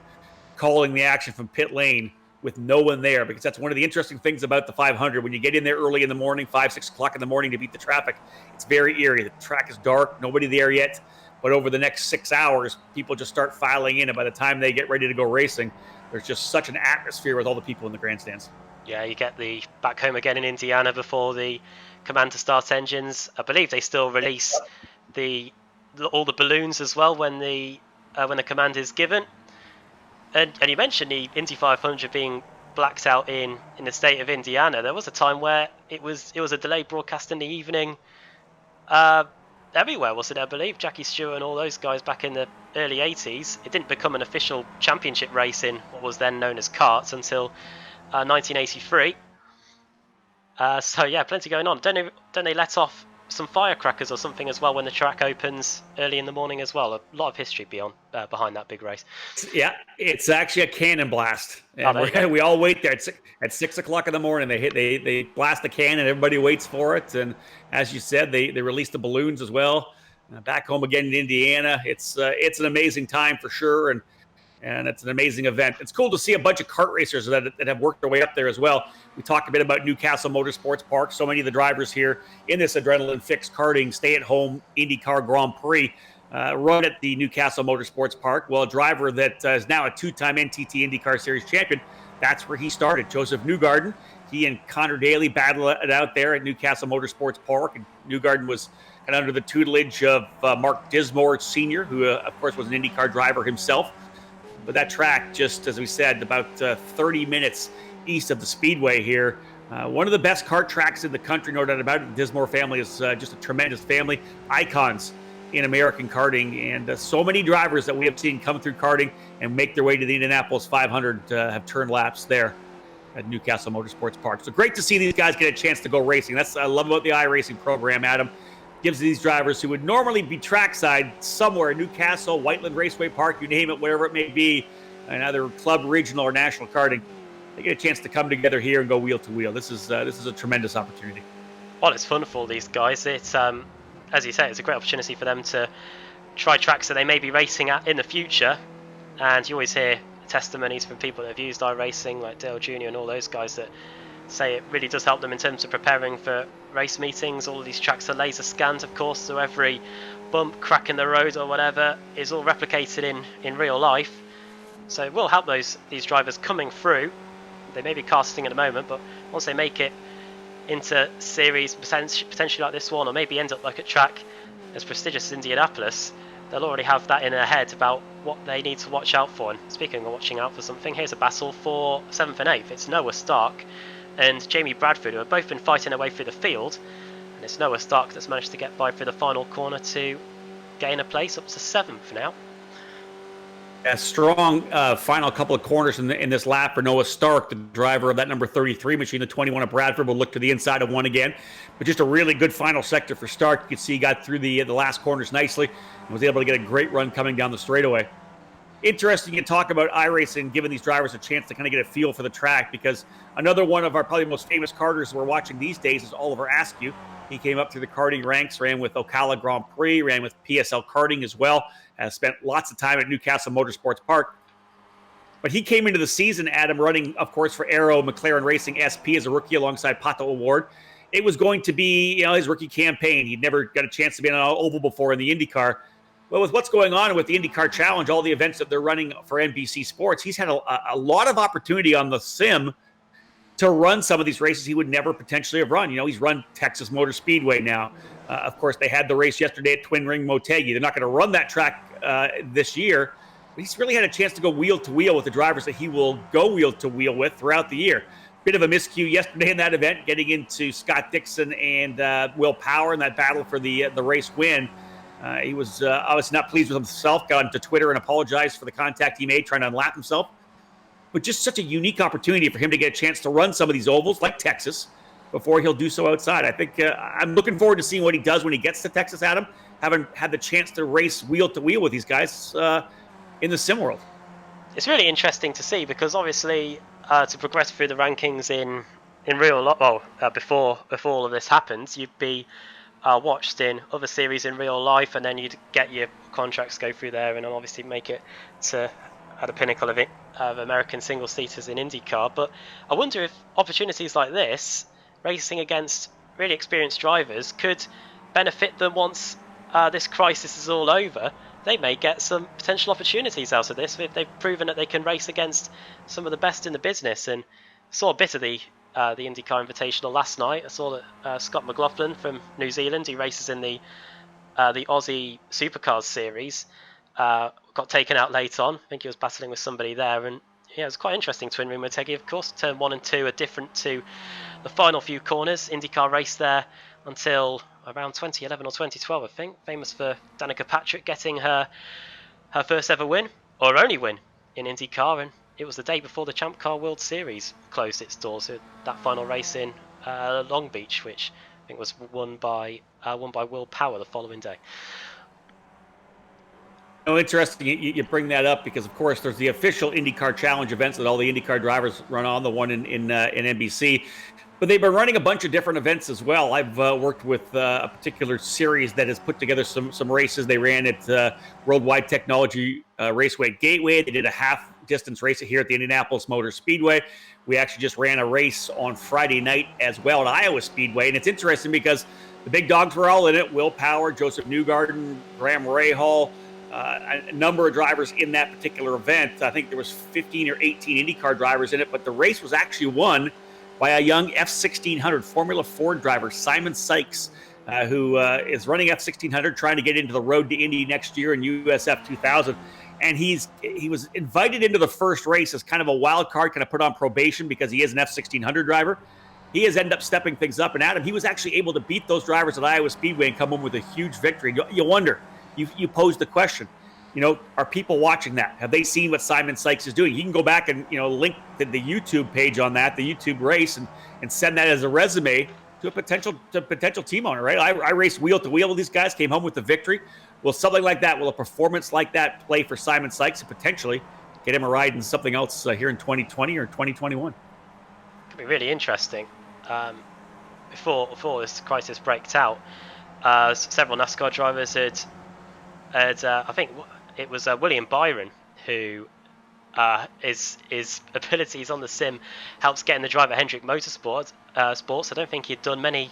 calling the action from pit lane with no one there, because that's one of the interesting things about the 500. When you get in there early in the morning, 5-6 o'clock in the morning to beat the traffic, it's very eerie. The track is dark, nobody there yet. But over the next 6 hours, people just start filing in, and by the time they get ready to go racing, there's just such an atmosphere with all the people in the grandstands. Yeah, you get the back home again in Indiana before the command to start engines. I believe they still release all the balloons as well when the command is given. And you mentioned the Indy 500 being blacked out in the state of Indiana. There was a time where it was a delayed broadcast in the evening. everywhere, wasn't it? I believe Jackie Stewart and all those guys back in the early 80s. It didn't become an official championship race in what was then known as karts until 1983. So yeah, plenty going on. Don't they let off some firecrackers or something as well when the track opens early in the morning as well? A lot of history behind that big race. Yeah, it's actually a cannon blast, and we all wait there at 6 o'clock in the morning. They blast the cannon, everybody waits for it, and as you said, they release the balloons as well. Back home again in Indiana, it's an amazing time for sure, and it's an amazing event. It's cool to see a bunch of kart racers that have worked their way up there as well. We talked a bit about Newcastle Motorsports Park. So many of the drivers here in this adrenaline-fixed karting, stay-at-home IndyCar Grand Prix run at the Newcastle Motorsports Park. Well, a driver that is now a two-time NTT IndyCar Series champion, that's where he started. Joseph Newgarden. He and Connor Daly battled it out there at Newcastle Motorsports Park. And Newgarden was kind of under the tutelage of Mark Dismore Sr., who, of course, was an IndyCar driver himself. But that track, just as we said, about 30 minutes east of the Speedway here. One of the best kart tracks in the country, no doubt about it. The Dismore family is just a tremendous family. Icons in American karting. And so many drivers that we have seen come through karting and make their way to the Indianapolis 500 have turned laps there at Newcastle Motorsports Park. So great to see these guys get a chance to go racing. That's what I love about the iRacing program, Adam. Gives these drivers who would normally be trackside somewhere in Newcastle, Whiteland Raceway Park, you name it, wherever it may be, in either club, regional, or national karting, they get a chance to come together here and go wheel to wheel. This is a tremendous opportunity. Well, it's fun for all these guys. It's as you say, it's a great opportunity for them to try tracks that they may be racing at in the future. And you always hear testimonies from people that have used iRacing, like Dale Jr. and all those guys, that say it really does help them in terms of preparing for race meetings. All of these tracks are laser scanned, of course, so every bump, crack in the road or whatever is all replicated in real life. So it will help these drivers coming through. They may be casting at the moment, but once they make it into series potentially like this one, or maybe end up like a track as prestigious as Indianapolis, they'll already have that in their head about what they need to watch out for. And speaking of watching out for something, here's a battle for 7th and 8th. It's Noah Stark and Jamie Bradford, who have both been fighting their way through the field, and it's Noah Stark that's managed to get by through the final corner to gain a place up to 7th now. A strong final couple of corners in this lap for Noah Stark, the driver of that number 33 machine. The 21 of Bradford will look to the inside of one again. But just a really good final sector for Stark. You can see he got through the last corners nicely and was able to get a great run coming down the straightaway. Interesting to talk about iRacing, giving these drivers a chance to kind of get a feel for the track, because another one of our probably most famous karters we're watching these days is Oliver Askew. He came up through the karting ranks, ran with Ocala Grand Prix, ran with PSL Karting as well, has spent lots of time at Newcastle Motorsports Park. But he came into the season, Adam, running, of course, for Arrow McLaren Racing SP as a rookie alongside Pato O'Ward. It was going to be, his rookie campaign. He'd never got a chance to be on an oval before in the IndyCar. Well, with what's going on with the IndyCar Challenge, all the events that they're running for NBC Sports, he's had a lot of opportunity on the sim to run some of these races he would never potentially have run. He's run Texas Motor Speedway now. Of course, they had the race yesterday at Twin Ring Motegi. They're not going to run that track this year, but he's really had a chance to go wheel to wheel with the drivers that he will go wheel to wheel with throughout the year. Bit of a miscue yesterday in that event, getting into Scott Dixon and Will Power in that battle for the race win. He was obviously not pleased with himself, got onto Twitter and apologized for the contact he made trying to unlap himself. But just such a unique opportunity for him to get a chance to run some of these ovals like Texas before he'll do so outside. I think I'm looking forward to seeing what he does when he gets to Texas, Adam, having had the chance to race wheel to wheel with these guys in the sim world. It's really interesting to see, because obviously to progress through the rankings in real life, before all of this happens, you'd be watched in other series in real life, and then you'd get your contracts go through there, and obviously make it to at the pinnacle of American single-seaters in IndyCar. But I wonder if opportunities like this, racing against really experienced drivers, could benefit them once this crisis is all over. They may get some potential opportunities out of this if they've proven that they can race against some of the best in the business. And I saw a bit of the IndyCar Invitational last night. I saw that Scott McLaughlin from New Zealand, he races in the Aussie Supercars series, got taken out late on. I think he was battling with somebody there, and yeah, it was quite interesting. Twin Ring Motegi, of course. Turn 1 and 2 are different to the final few corners. IndyCar race there until around 2011 or 2012, I think. Famous for Danica Patrick getting her first ever win, or only win, in IndyCar, and it was the day before the Champ Car World Series closed its doors. So that final race in Long Beach, which I think was won by Will Power the following day. No, interesting you bring that up because, of course, there's the official IndyCar Challenge events that all the IndyCar drivers run on, the one in NBC. But they've been running a bunch of different events as well. I've worked with a particular series that has put together some races. They ran at Worldwide Technology Raceway at Gateway. They did a half-distance race here at the Indianapolis Motor Speedway. We actually just ran a race on Friday night as well at Iowa Speedway. And it's interesting because the big dogs were all in it. Will Power, Joseph Newgarden, Graham Rahal, a number of drivers in that particular event. I think there was 15 or 18 IndyCar drivers in it, but the race was actually won by a young F1600 Formula Ford driver, Simon Sykes, who is running F1600, trying to get into the road to Indy next year in USF 2000. And he was invited into the first race as kind of a wild card, kind of put on probation because he is an F1600 driver. He has ended up stepping things up, and Adam, he was actually able to beat those drivers at Iowa Speedway and come home with a huge victory. You wonder, you posed the question, are people watching that? Have they seen what Simon Sykes is doing? You can go back and, link the YouTube page on that, the YouTube race, and send that as a resume to a potential team owner, right? I raced wheel to wheel with these guys, came home with the victory. Will something like that, will a performance like that play for Simon Sykes and potentially get him a ride in something else here in 2020 or 2021? Could be really interesting. Before this crisis breaks out, several NASCAR drivers had I think it was William Byron who his abilities on the sim helps get in the driver Hendrick Motorsports. I don't think he'd done many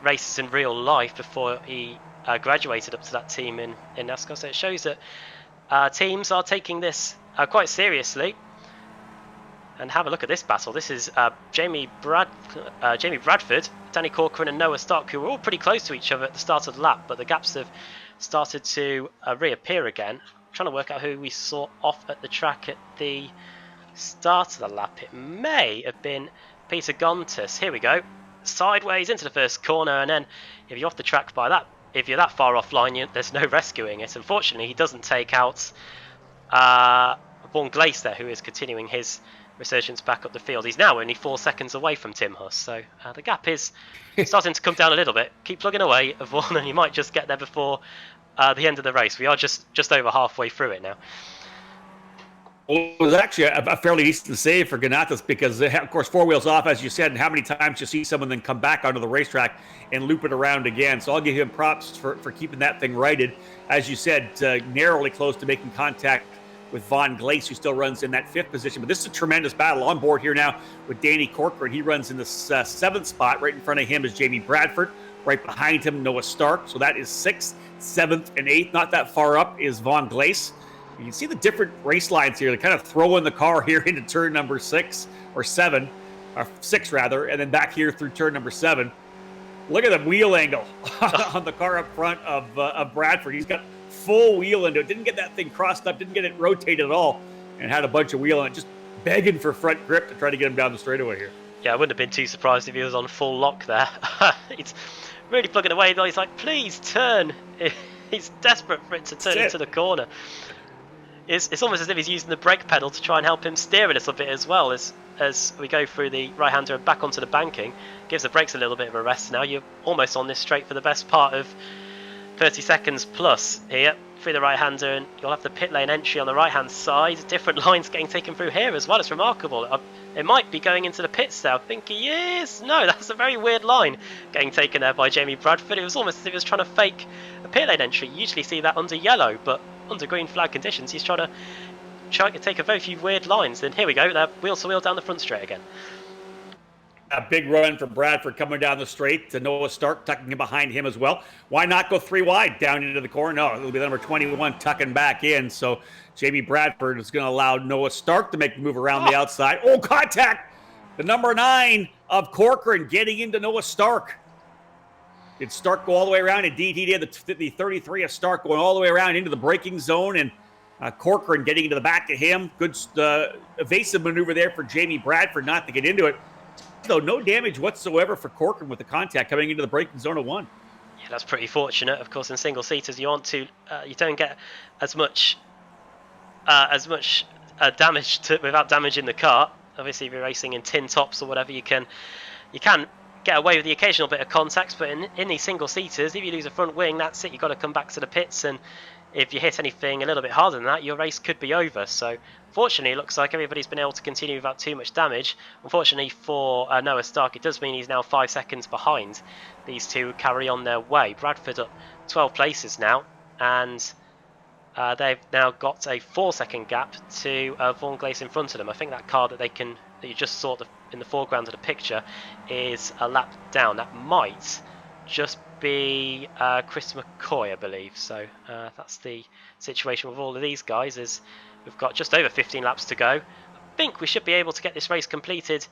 races in real life before he graduated up to that team in NASCAR. So it shows that teams are taking this quite seriously. And have a look at this battle. This is Jamie Bradford, Danny Corcoran and Noah Stark, who were all pretty close to each other at the start of the lap, but the gaps have started to reappear again. I'm trying to work out who we saw off at the track at the start of the lap. It may have been Peter Gontus. Here we go. Sideways into the first corner, and then if you're off the track if you're that far offline, there's no rescuing it. Unfortunately, he doesn't take out Vaughan Gleiss there, who is continuing his resurgence back up the field. He's now only 4 seconds away from Tim Huss, so the gap is starting to come down a little bit. Keep plugging away, Vaughan, and you might just get there before the end of the race. We are just over halfway through it now. Well, it was actually a fairly decent save for Ganatas because, of course, four wheels off, as you said, and how many times you see someone then come back onto the racetrack and loop it around again. So I'll give him props for keeping that thing righted. As you said, narrowly close to making contact with Vaughan Gleiss, who still runs in that fifth position. But this is a tremendous battle. On board here now with Danny Corcoran. He runs in the seventh spot. Right in front of him is Jamie Bradford. Right behind him, Noah Stark. So that is sixth, seventh, and eighth. Not that far up is Vaughan Gleiss. You can see the different race lines here. They kind of throw in the car here into turn number 6 or 7, or 6 rather, and then back here through turn number 7. Look at the wheel angle on the car up front of Bradford. He's got full wheel into it. Didn't get that thing crossed up, didn't get it rotated at all, and had a bunch of wheel on it, just begging for front grip to try to get him down the straightaway here. Yeah, I wouldn't have been too surprised if he was on full lock there. He's really plugging away. He's like, please turn. He's desperate for it to turn into the corner. It's almost as if he's using the brake pedal to try and help him steer a little bit as well as we go through the right-hander and back onto the banking. Gives the brakes a little bit of a rest now. You're almost on this straight for the best part of 30 seconds plus here through the right-hander, and you'll have the pit lane entry on the right-hand side. Different lines getting taken through here as well. It's remarkable. It might be going into the pits now. I think he is. No, that's a very weird line getting taken there by Jamie Bradford. It was almost as if he was trying to fake a pit lane entry. You usually see that under yellow, but under green flag conditions, he's trying to take a very few weird lines. And here we go, they're wheel to wheel down the front straight again. A big run from Bradford coming down the straight to Noah Stark tucking in behind him as well. Why not go 3 wide down into the corner? No, it'll be number 21 tucking back in. So Jamie Bradford is going to allow Noah Stark to make the move around the outside. Oh, contact! The number 9 of Corcoran getting into Noah Stark. Did Stark go all the way around? Indeed, he did. The 33 of Stark going all the way around into the braking zone, and Corcoran getting into the back of him. Good evasive maneuver there for Jamie Bradford not to get into it. Though no damage whatsoever for Corcoran with the contact coming into the braking zone of 1. Yeah, that's pretty fortunate. Of course, in single seaters, you don't get as much damage without damaging the car. Obviously, if you're racing in tin tops or whatever, you can get away with the occasional bit of contact. But in these single seaters, if you lose a front wing, that's it. You've got to come back to the pits, and if you hit anything a little bit harder than that, your race could be over. So fortunately, it looks like everybody's been able to continue without too much damage. Unfortunately for Noah Stark, it does mean he's now 5 seconds behind. These two carry on their way. Bradford up 12 places now, and they've now got a 4-second gap to Vaughan Glace in front of them. I think that car that you just saw in the foreground of the picture is a lap down. That might just be Chris McCoy, I believe. So that's the situation with all of these guys. Is we've got just over 15 laps to go. I think we should be able to get this race completed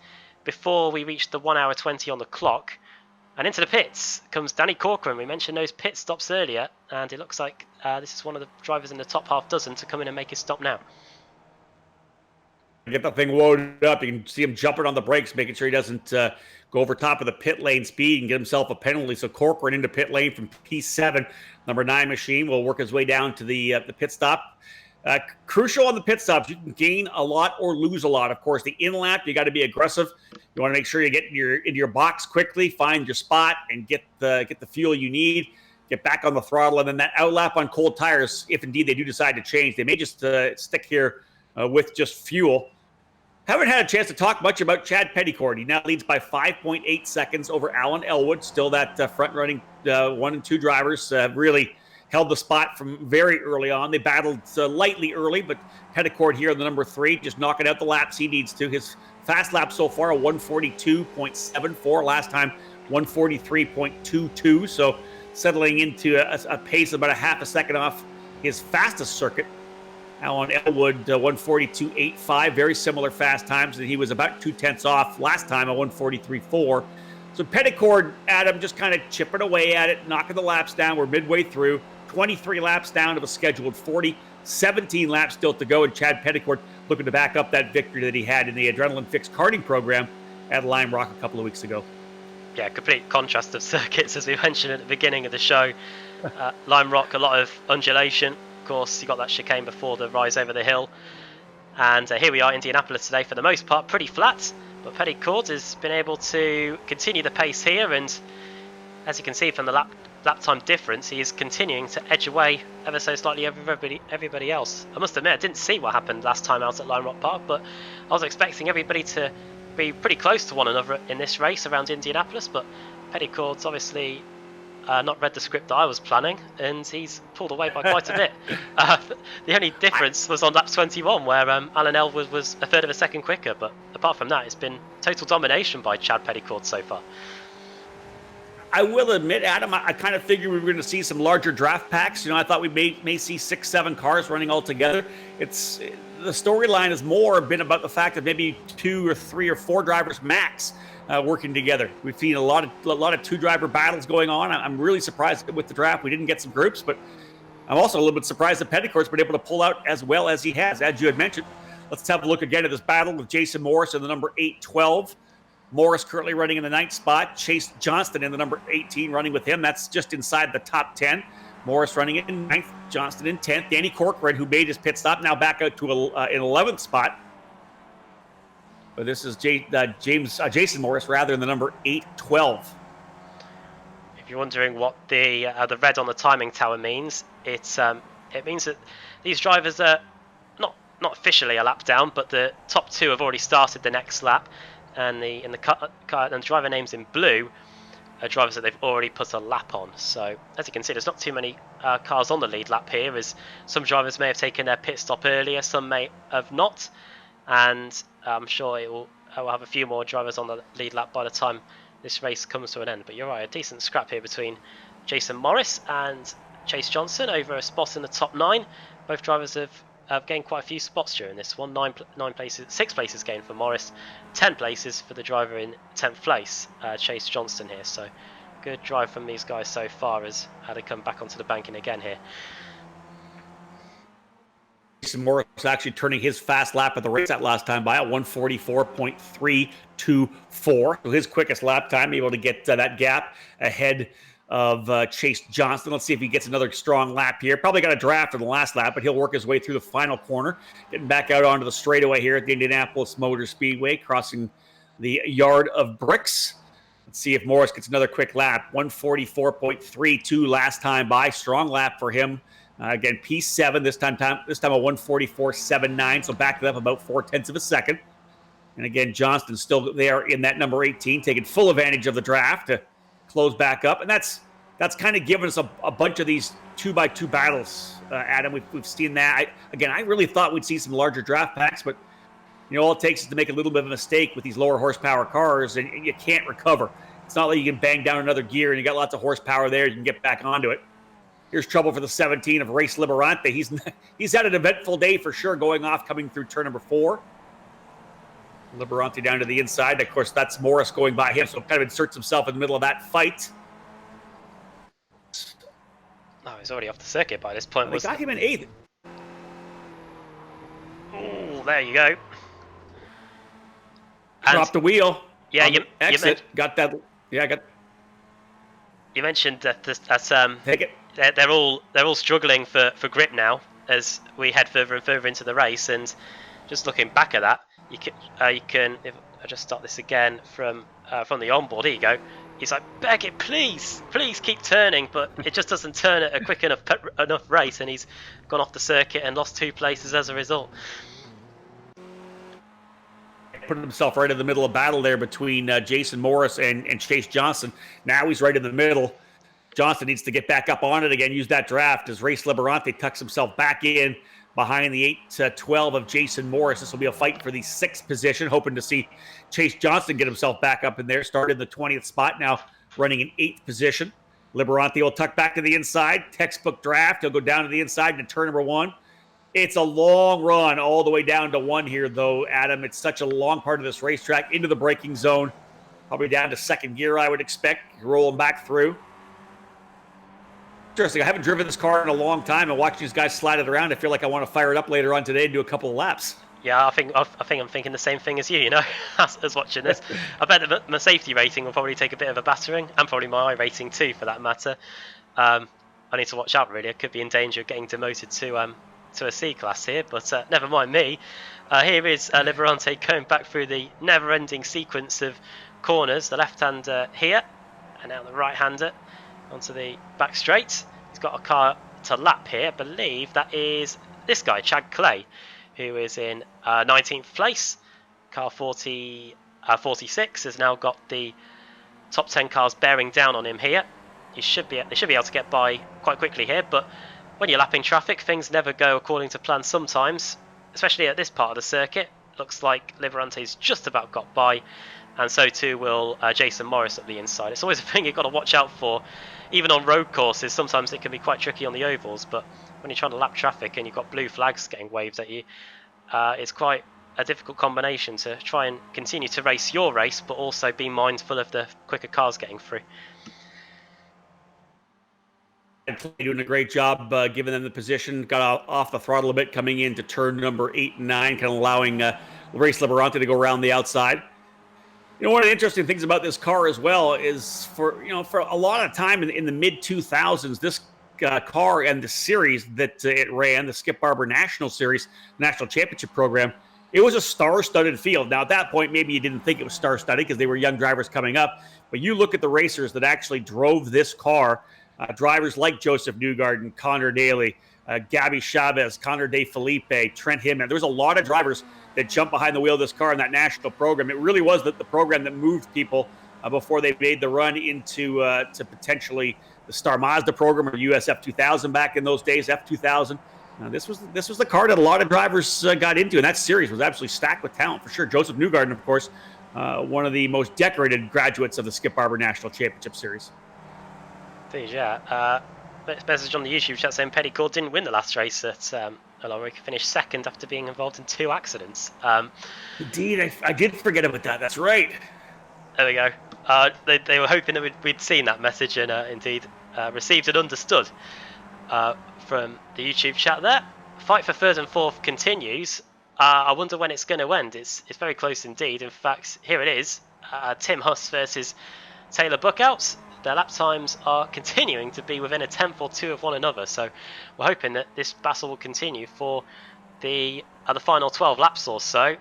before we reach the 1 hour 20 on the clock. And into the pits comes Danny Corcoran. We mentioned those pit stops earlier, and it looks like this is one of the drivers in the top half dozen to come in and make his stop now. Get that thing loaded up. You can see him jumping on the brakes, making sure he doesn't go over top of the pit lane speed and get himself a penalty. So Corcoran into pit lane from P7. Number 9 machine will work his way down to the pit stop. Crucial on the pit stops. You can gain a lot or lose a lot. Of course, the in lap, you got to be aggressive. You want to make sure you get into your box quickly, find your spot, and get the fuel you need. Get back on the throttle, and then that out lap on cold tires, if indeed they do decide to change. They may just stick here with just fuel. Haven't had a chance to talk much about Chad Petticord. He now leads by 5.8 seconds over Alan Elwood. Still that front-running 1 and 2 drivers really held the spot from very early on. They battled lightly early, but Petticord here in the number 3, just knocking out the laps he needs to. His fast lap so far, a 142.74. Last time, 143.22. So settling into a pace of about a half a second off his fastest circuit. Alan Elwood, 142.85, very similar fast times, and he was about 0.2 off last time, a 143.4. So Petticord, Adam, just kind of chipping away at it, knocking the laps down. We're midway through, 23 laps down of a scheduled 40, 17 laps still to go, and Chad Petticord looking to back up that victory that he had in the Adrenaline Fix karting program at Lime Rock a couple of weeks ago. Yeah, complete contrast of circuits, as we mentioned at the beginning of the show. Lime Rock, a lot of undulation. Of course, you got that chicane before the rise over the hill. And here we are, Indianapolis today, for the most part, pretty flat. But Petticord has been able to continue the pace here, and as you can see from the lap time difference, he is continuing to edge away ever so slightly over everybody else. I must admit, I didn't see what happened last time out at Lime Rock Park, but I was expecting everybody to be pretty close to one another in this race around Indianapolis, but Petticord's obviously not read the script that I was planning, and he's pulled away by quite a bit. The only difference was on lap 21, where Alan Elwood was a third of a second quicker, but apart from that, it's been total domination by Chad Petticord so far. I will admit, Adam, I kind of figured we were going to see some larger draft packs. You know, I thought we may see 6-7 cars running all together. The storyline has more been about the fact that maybe 2 or 3 or 4 drivers max working together. We've seen a lot of 2-driver battles going on. I'm really surprised with the draft we didn't get some groups, but I'm also a little bit surprised that Petticord's been able to pull out as well as he has, as you had mentioned. Let's have a look again at this battle with Jason Morris in the number 8-12. Morris currently running in the 9th spot. Chase Johnston in the number 18 running with him. That's just inside the top 10. Morris running in 9th, Johnston in 10th. Danny Corcoran, who made his pit stop, now back out to an 11th spot. But this is Jason Morris, rather, in the number 8-12. If you're wondering what the red on the timing tower means, it means that these drivers are not officially a lap down, but the top 2 have already started the next lap. And the driver names in blue are drivers that they've already put a lap on. So as you can see, there's not too many cars on the lead lap here, as some drivers may have taken their pit stop earlier, some may have not, and I'm sure it will have a few more drivers on the lead lap by the time this race comes to an end. But you're right, a decent scrap here between Jason Morris and Chase Johnston over a spot in the top 9. Both drivers have gained quite a few spots during this one. 6 places gained for Morris, 10 places for the driver in 10th place, Chase Johnston here. So good drive from these guys so far as they come back onto the banking again here. Jason Morris actually turning his fast lap at the race that last time by a 144.324. So his quickest lap time, able to get that gap ahead of Chase Johnston. Let's see if he gets another strong lap here. Probably got a draft in the last lap, but he'll work his way through the final corner, getting back out onto the straightaway here at the Indianapolis Motor Speedway, crossing the yard of bricks. Let's see if Morris gets another quick lap. 144.32 last time by. Strong lap for him. Again, P7 this time a 144.79, so backed it up about 0.4 of a second. And again, Johnston still there in that number 18, taking full advantage of the draft to close back up. And that's kind of given us a bunch of these 2x2 battles, Adam. We've seen that. I really thought we'd see some larger draft packs, but all it takes is to make a little bit of a mistake with these lower horsepower cars, and you can't recover. It's not like you can bang down another gear and you got lots of horsepower there. You can get back onto it. Here's trouble for the 17 of Race Liberante. He's had an eventful day for sure, going off, coming through turn number 4. Liberante down to the inside. Of course, that's Morris going by him, so kind of inserts himself in the middle of that fight. Oh, he's already off the circuit by this point. They got him in 8th. Oh, there you go. Dropped the wheel. Yeah, you got that. Yeah, I got. You mentioned that take it. They're all struggling for grip now as we head further and further into the race. And just looking back at that, you can if I just start this again from the onboard. Here you go. He's like, Beckett, please keep turning, but it just doesn't turn at a quick enough race, and he's gone off the circuit and lost 2 places as a result. Put himself right in the middle of battle there between Jason Morris and Chase Johnston. Now he's right in the middle. Johnston needs to get back up on it again, use that draft as Race Liberante tucks himself back in behind the 8-12 of Jason Morris. This will be a fight for the 6th position, hoping to see Chase Johnston get himself back up in there. Started in the 20th spot, now running in 8th position. Liberante will tuck back to the inside. Textbook draft. He'll go down to the inside into turn number 1. It's a long run all the way down to 1 here, though, Adam. It's such a long part of this racetrack into the braking zone. Probably down to 2nd gear, I would expect. Rolling back through. Interesting. I haven't driven this car in a long time, and watching these guys slide it around, I feel like I want to fire it up later on today and do a couple of laps. Yeah, I think I'm thinking the same thing as you. As watching this, I bet that my safety rating will probably take a bit of a battering, and probably my I rating too, for that matter. I need to watch out. Really, I could be in danger of getting demoted to a C class here, but never mind me. Here is Liberante going back through the never-ending sequence of corners. The left-hander here, and now the right-hander onto the back straight. He's got a car to lap here. I believe that is this guy, Chad Clay, who is in 19th place. Car 46 has now got the top 10 cars bearing down on him here. They should be able to get by quite quickly here, but when you're lapping traffic, things never go according to plan sometimes, especially at this part of the circuit. Looks like Liberante's just about got by, and so too will Jason Morris at the inside. It's always a thing you've got to watch out for, even on road courses. Sometimes it can be quite tricky on the ovals, but when you're trying to lap traffic and you've got blue flags getting waved at you, it's quite a difficult combination to try and continue to race your race, but also be mindful of the quicker cars getting through. Doing a great job giving them the position. Got off the throttle a bit coming into turn number 8 and 9, kind of allowing Race Liberante to go around the outside. One of the interesting things about this car as well is for a lot of time in the mid-2000s, this car and the series that it ran, the Skip Barber National Series, National Championship Program, it was a star-studded field. Now, at that point, maybe you didn't think it was star-studded because they were young drivers coming up, but you look at the racers that actually drove this car, drivers like Joseph Newgarden, Connor Daly, Gabby Chavez, Connor De Felipe, Trent Hinman. There was a lot of drivers that jumped behind the wheel of this car in that national program. It really was the program that moved people before they made the run into to potentially the Star Mazda program or US F2000 back in those days, F2000. This was the car that a lot of drivers got into, and that series was absolutely stacked with talent for sure. Joseph Newgarden, of course, one of the most decorated graduates of the Skip Barber National Championship Series. Indeed, yeah. Message on the YouTube chat saying Petticourt didn't win the last race at Aloric. He finished 2nd after being involved in 2 accidents. Indeed, I did forget about that. That's right. There we go. They were hoping that we'd seen that message and indeed received and understood from the YouTube chat there. Fight for 3rd and 4th continues. I wonder when it's going to end. It's very close indeed. In fact, here it is. Tim Huss versus Taylor Buckhouse. their lap times are continuing to be within a tenth or two of one another. So we're hoping that this battle will continue for the final 12 laps or so.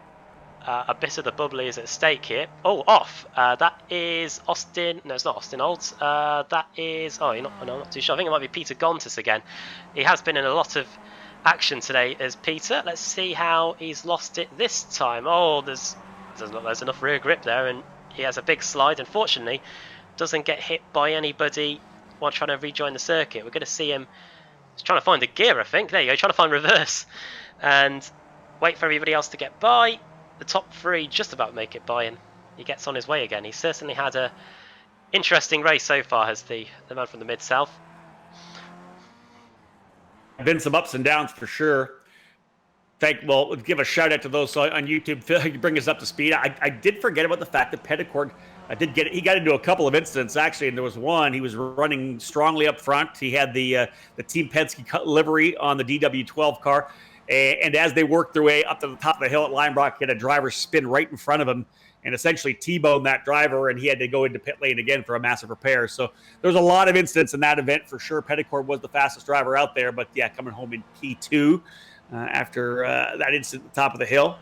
A bit of the bubbly is at stake here. Oh, off. That is Austin. No, it's not Austin Olds. That is. Oh, no, I'm not too sure. I think it might be Peter Gontis again. He has been in a lot of action today as Peter. Let's see how he's lost it this time. Oh, there's enough rear grip there, and he has a big slide. Unfortunately, doesn't get hit by anybody while trying to rejoin the circuit. We're going to see him. He's trying to find a gear, I think. There you go. Trying to find reverse, and wait for everybody else to get by. The top three just about make it by, and he gets on his way again. He's certainly had a interesting race so far, has the man from the Mid-South. Been some ups and downs for sure. Well, give a shout out to those on YouTube. Phil, you bring us up to speed. I did forget about the fact that Petticord he got into a couple of incidents actually, and there was one he was running strongly up front. He had the Team Penske livery on the DW12 car. And as they worked their way up to the top of the hill at Linebrock, he had a driver spin right in front of him and essentially T-boned that driver, and he had to go into pit lane again for a massive repair. So there was a lot of incidents in that event for sure. Petticord was the fastest driver out there, but yeah, coming home in P2 after that incident at the top of the hill.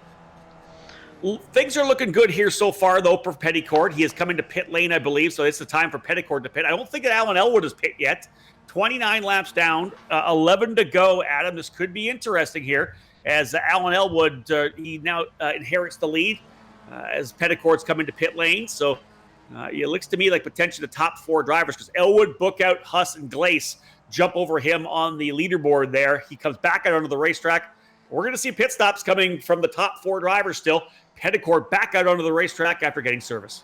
Things are looking good here so far, though, for Petticord. He is coming to pit lane, I believe, so it's the time for Petticord to pit. I don't think that Alan Elwood has pit yet. 29 laps down, 11 to go, Adam. This could be interesting here as Alan Elwood, he now inherits the lead as Petticord's coming to pit lane. So it looks to me like potentially the top four drivers because Elwood, Bookout, Huss, and Glace jump over him on the leaderboard there. He comes back out onto the racetrack. We're going to see pit stops coming from the top four drivers still. Petticord back out onto the racetrack after getting service.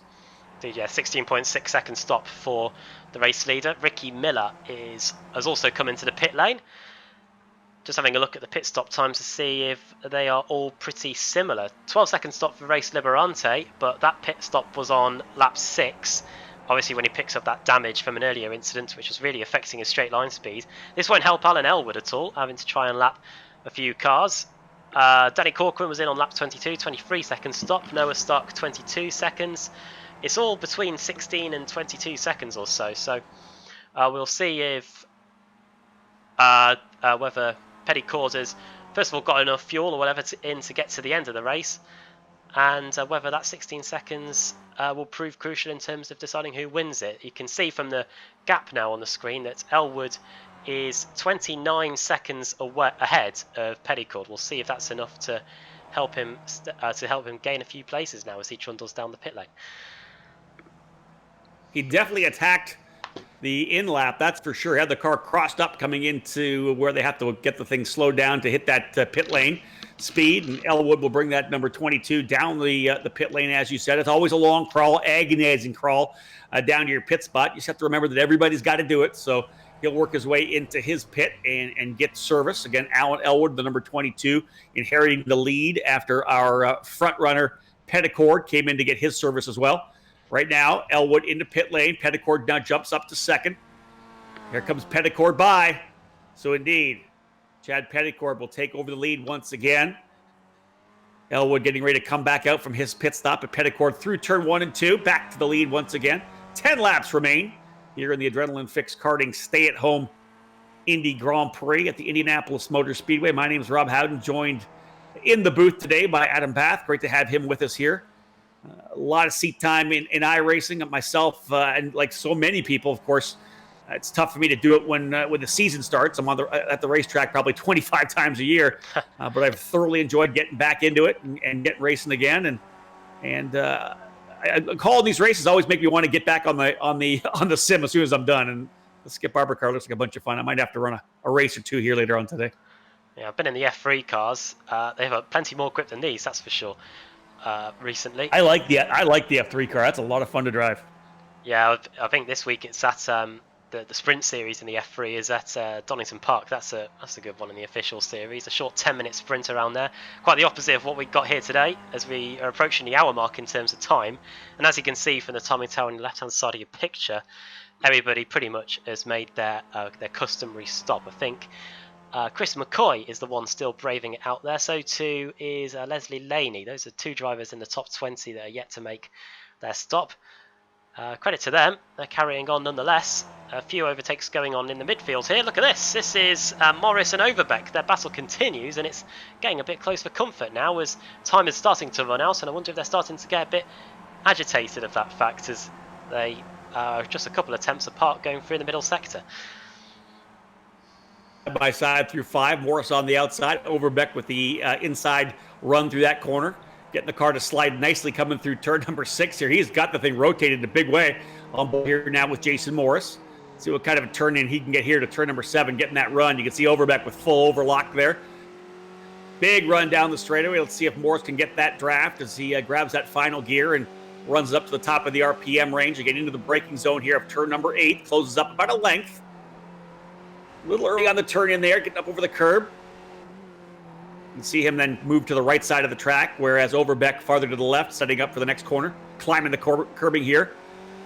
Yeah, 16.6 second stop for the race leader. Ricky Miller has also come into the pit lane. Just having a look at the pit stop times to see if they are all pretty similar. 12-second stop for Race Liberante, but that pit stop was on lap 6. Obviously when he picks up that damage from an earlier incident, which was really affecting his straight line speed. This won't help Alan Elwood at all, having to try and lap a few cars. Danny Corcoran was in on lap 22, 23-second stop. Noah Stark, 22 seconds. It's all between 16 and 22 seconds or so. So we'll see if whether Petticord has, first of all, got enough fuel or whatever to get to the end of the race, and whether that 16 seconds will prove crucial in terms of deciding who wins it. You can see from the gap now on the screen that Elwood is 29 seconds ahead of Petticord. We'll see if that's enough to help him gain a few places now as he trundles down the pit lane. He definitely attacked the in-lap, that's for sure. He had the car crossed up coming into where they have to get the thing slowed down to hit that pit lane speed, and Elwood will bring that number 22 down the pit lane, as you said. It's always a long crawl, agonizing crawl down to your pit spot. You just have to remember that everybody's got to do it, so he'll work his way into his pit and get service. Again, Alan Elwood, the number 22, inheriting the lead after our front runner, Petticord, came in to get his service as well. Right now, Elwood into pit lane. Petticord now jumps up to second. Here comes Petticord by. So indeed, Chad Petticord will take over the lead once again. Elwood getting ready to come back out from his pit stop at Petticord through turn 1 and 2. Back to the lead once again. 10 laps remain here in the Adrenaline Fix Karting stay-at-home Indy Grand Prix at the Indianapolis Motor Speedway. My name is Rob Howden, joined in the booth today by Adam Bath. Great to have him with us here. A lot of seat time in iRacing. Myself, and like so many people, of course, it's tough for me to do it when the season starts. I'm at the racetrack probably 25 times a year, but I've thoroughly enjoyed getting back into it and getting racing again. And calling these races always make me want to get back on the sim as soon as I'm done. And the Skip Barber car looks like a bunch of fun. I might have to run a race or two here later on today. Yeah, I've been in the F3 cars. They have plenty more grip than these, that's for sure. Recently, I like the F3 car. That's a lot of fun to drive. Yeah, I think this week it's at the sprint series in the F3 is at Donington Park. That's a good one in the official series. A short 10-minute sprint around there. Quite the opposite of what we got here today, as we are approaching the hour mark in terms of time. And as you can see from the timing tower on the left-hand side of your picture, everybody pretty much has made their customary stop. I think Chris McCoy is the one still braving it out there. So too is Leslie Laney. Those are two drivers in the top 20 that are yet to make their stop. Credit to them, they're carrying on nonetheless. A few overtakes going on in the midfield here. Look at this. This is Morris and Overbeck. Their battle continues, and it's getting a bit close for comfort now as time is starting to run out, and I wonder if they're starting to get a bit agitated of that fact as they are just a couple of attempts apart going through the middle sector. By side through 5, Morris on the outside, Overbeck with the inside run through that corner, getting the car to slide nicely coming through turn number 6 here. He's got the thing rotated in a big way on board here now with Jason Morris. See what kind of a turn in he can get here to turn number 7, getting that run. You can see Overbeck with full overlock there. Big run down the straightaway. Let's see if Morris can get that draft as he grabs that final gear and runs up to the top of the RPM range and get into the braking zone here of turn number 8. Closes up about a length. A little early on the turn in there, getting up over the curb. You can see him then move to the right side of the track, whereas Overbeck farther to the left, setting up for the next corner, climbing the curbing here.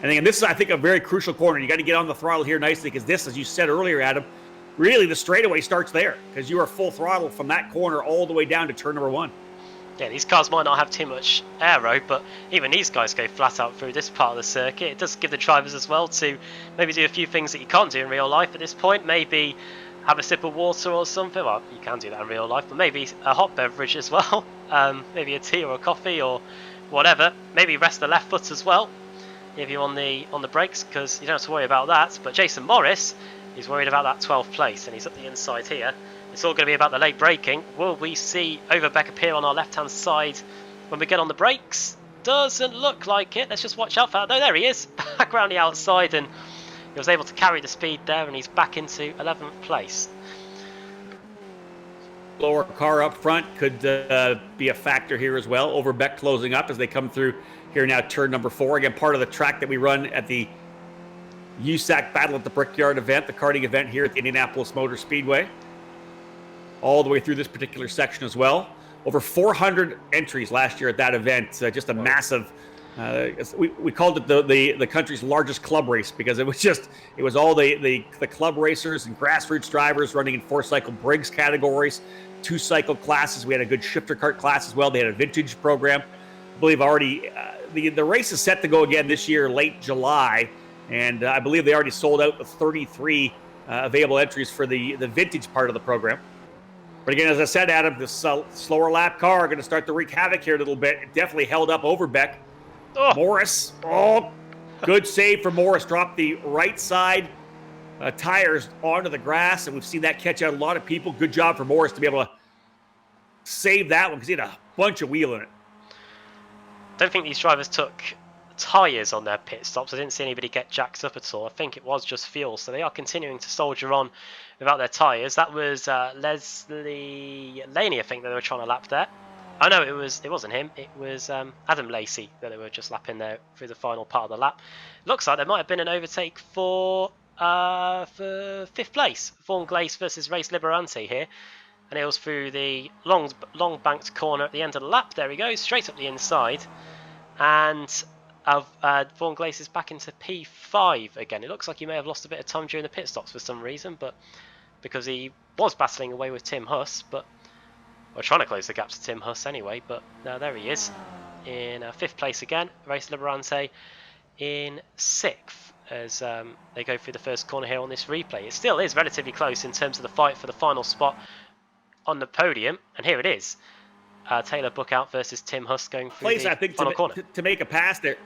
And again, this is, I think, a very crucial corner. You got to get on the throttle here nicely because this, as you said earlier, Adam, really the straightaway starts there because you are full throttle from that corner all the way down to turn number 1. Yeah, these cars might not have too much aero, but even these guys go flat out through this part of the circuit. It does give the drivers as well to maybe do a few things that you can't do in real life at this point. Maybe have a sip of water or something. Well, you can do that in real life, but maybe a hot beverage as well. Maybe a tea or a coffee or whatever. Maybe rest the left foot as well if you're on the brakes, because you don't have to worry about that. But Jason Morris, he's worried about that 12th place, and he's up the inside here. It's all going to be about the late braking. Will we see Overbeck appear on our left-hand side when we get on the brakes? Doesn't look like it. Let's just watch out for that. No, there he is, back around the outside, and he was able to carry the speed there, and he's back into 11th place. Lower car up front could be a factor here as well. Overbeck closing up as they come through here now, turn number 4. Again, part of the track that we run at the USAC Battle at the Brickyard event, the karting event here at the Indianapolis Motor Speedway. All the way through this particular section as well. Over 400 entries last year at that event. Just a massive, we called it the country's largest club race because it was all the club racers and grassroots drivers running in 4-cycle Briggs categories, 2-cycle classes. We had a good shifter kart class as well. They had a vintage program. I believe already the race is set to go again this year, late July. And I believe they already sold out the 33 available entries for the vintage part of the program. But again, as I said, Adam, this slower lap car going to start to wreak havoc here a little bit. It definitely held up Overbeck. Oh. Morris, good save for Morris. Dropped the right side tires onto the grass, and we've seen that catch out a lot of people. Good job for Morris to be able to save that one because he had a bunch of wheel in it. Don't think these drivers took tyres on their pit stops. I didn't see anybody get jacked up at all. I think it was just fuel, so they are continuing to soldier on without their tyres. That was Leslie Laney, I think, that they were trying to lap there. Oh no, it wasn't him. It was Adam Lacey that they were just lapping there through the final part of the lap. Looks like there might have been an overtake for 5th place. Vaughan Glace versus Race Liberante here. And it was through the long banked corner at the end of the lap. There he goes, straight up the inside. And Vaughan Glace is back into P5 again. It looks like he may have lost a bit of time during the pit stops for some reason, but because he was battling away with Tim Huss, but we're trying to close the gap to Tim Huss anyway. But now there he is in 5th place again. Race Liberante in 6th as they go through the first corner here on this replay. It still is relatively close in terms of the fight for the final spot on the podium, and here it is. Taylor Bookout versus Tim Huss going through the final corner. To make a pass there.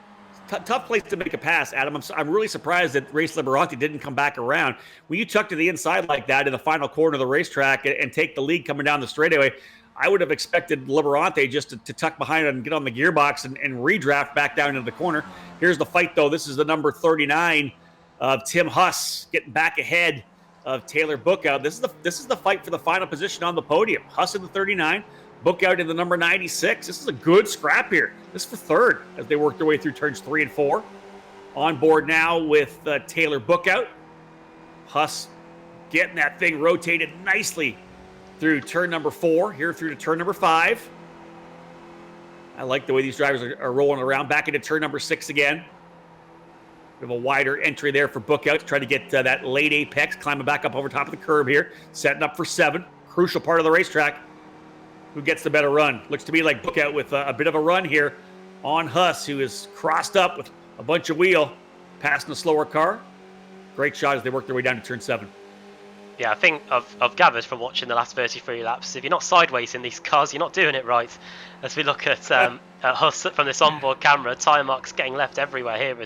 Tough place to make a pass, Adam. I'm really surprised that Race Liberante didn't come back around. When you tuck to the inside like that in the final corner of the racetrack and take the lead coming down the straightaway, I would have expected Liberante just to tuck behind it and get on the gearbox and redraft back down into the corner. Here's the fight, though. This is the number 39 of Tim Huss getting back ahead of Taylor Bookout. This is the fight for the final position on the podium. Huss in the 39. Bookout in the number 96. This is a good scrap here. This is for 3rd as they work their way through turns 3 and 4. On board now with Taylor Bookout. Huss getting that thing rotated nicely through turn number 4, here through to turn number 5. I like the way these drivers are rolling around. Back into turn number 6 again. We have a wider entry there for Bookout to try to get that late apex, climbing back up over top of the curb here, setting up for 7. Crucial part of the racetrack. Who gets the better run? Looks to me like Bookout with a bit of a run here on Huss, who is crossed up with a bunch of wheel, passing a slower car. Great shot as they work their way down to turn 7. Yeah, I think I've gathered from watching the last 33 laps, if you're not sideways in these cars, you're not doing it right. As we look at Huss from this onboard camera, tyre marks getting left everywhere here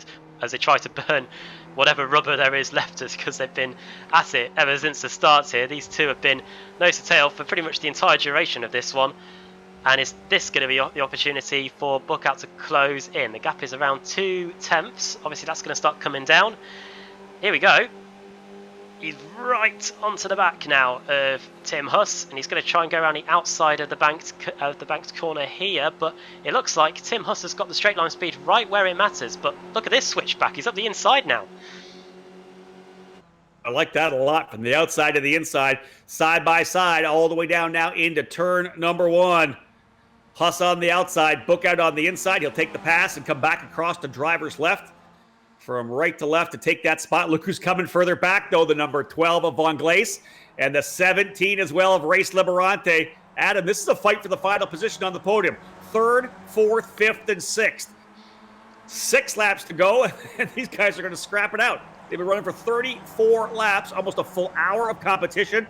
as they try to burn whatever rubber there is left us, because they've been at it ever since the start here. These two have been nose to tail for pretty much the entire duration of this one. And is this going to be the opportunity for Buckout to close in? The gap is around 2/10. Obviously, that's going to start coming down. Here we go. He's right onto the back now of Tim Huss, and he's going to try and go around the outside of the banked corner here. But it looks like Tim Huss has got the straight line speed right where it matters. But look at this switchback; he's up the inside now. I like that a lot. From the outside to the inside, side by side, all the way down now into turn number 1. Huss on the outside, Buckout on the inside. He'll take the pass and come back across the driver's left. From right to left to take that spot. Look who's coming further back, though, the number 12 of Von Glace and the 17 as well of Race Liberante. Adam, this is a fight for the final position on the podium. 3rd, 4th, 5th, and 6th. 6 laps to go, and these guys are going to scrap it out. They've been running for 34 laps, almost a full hour of competition,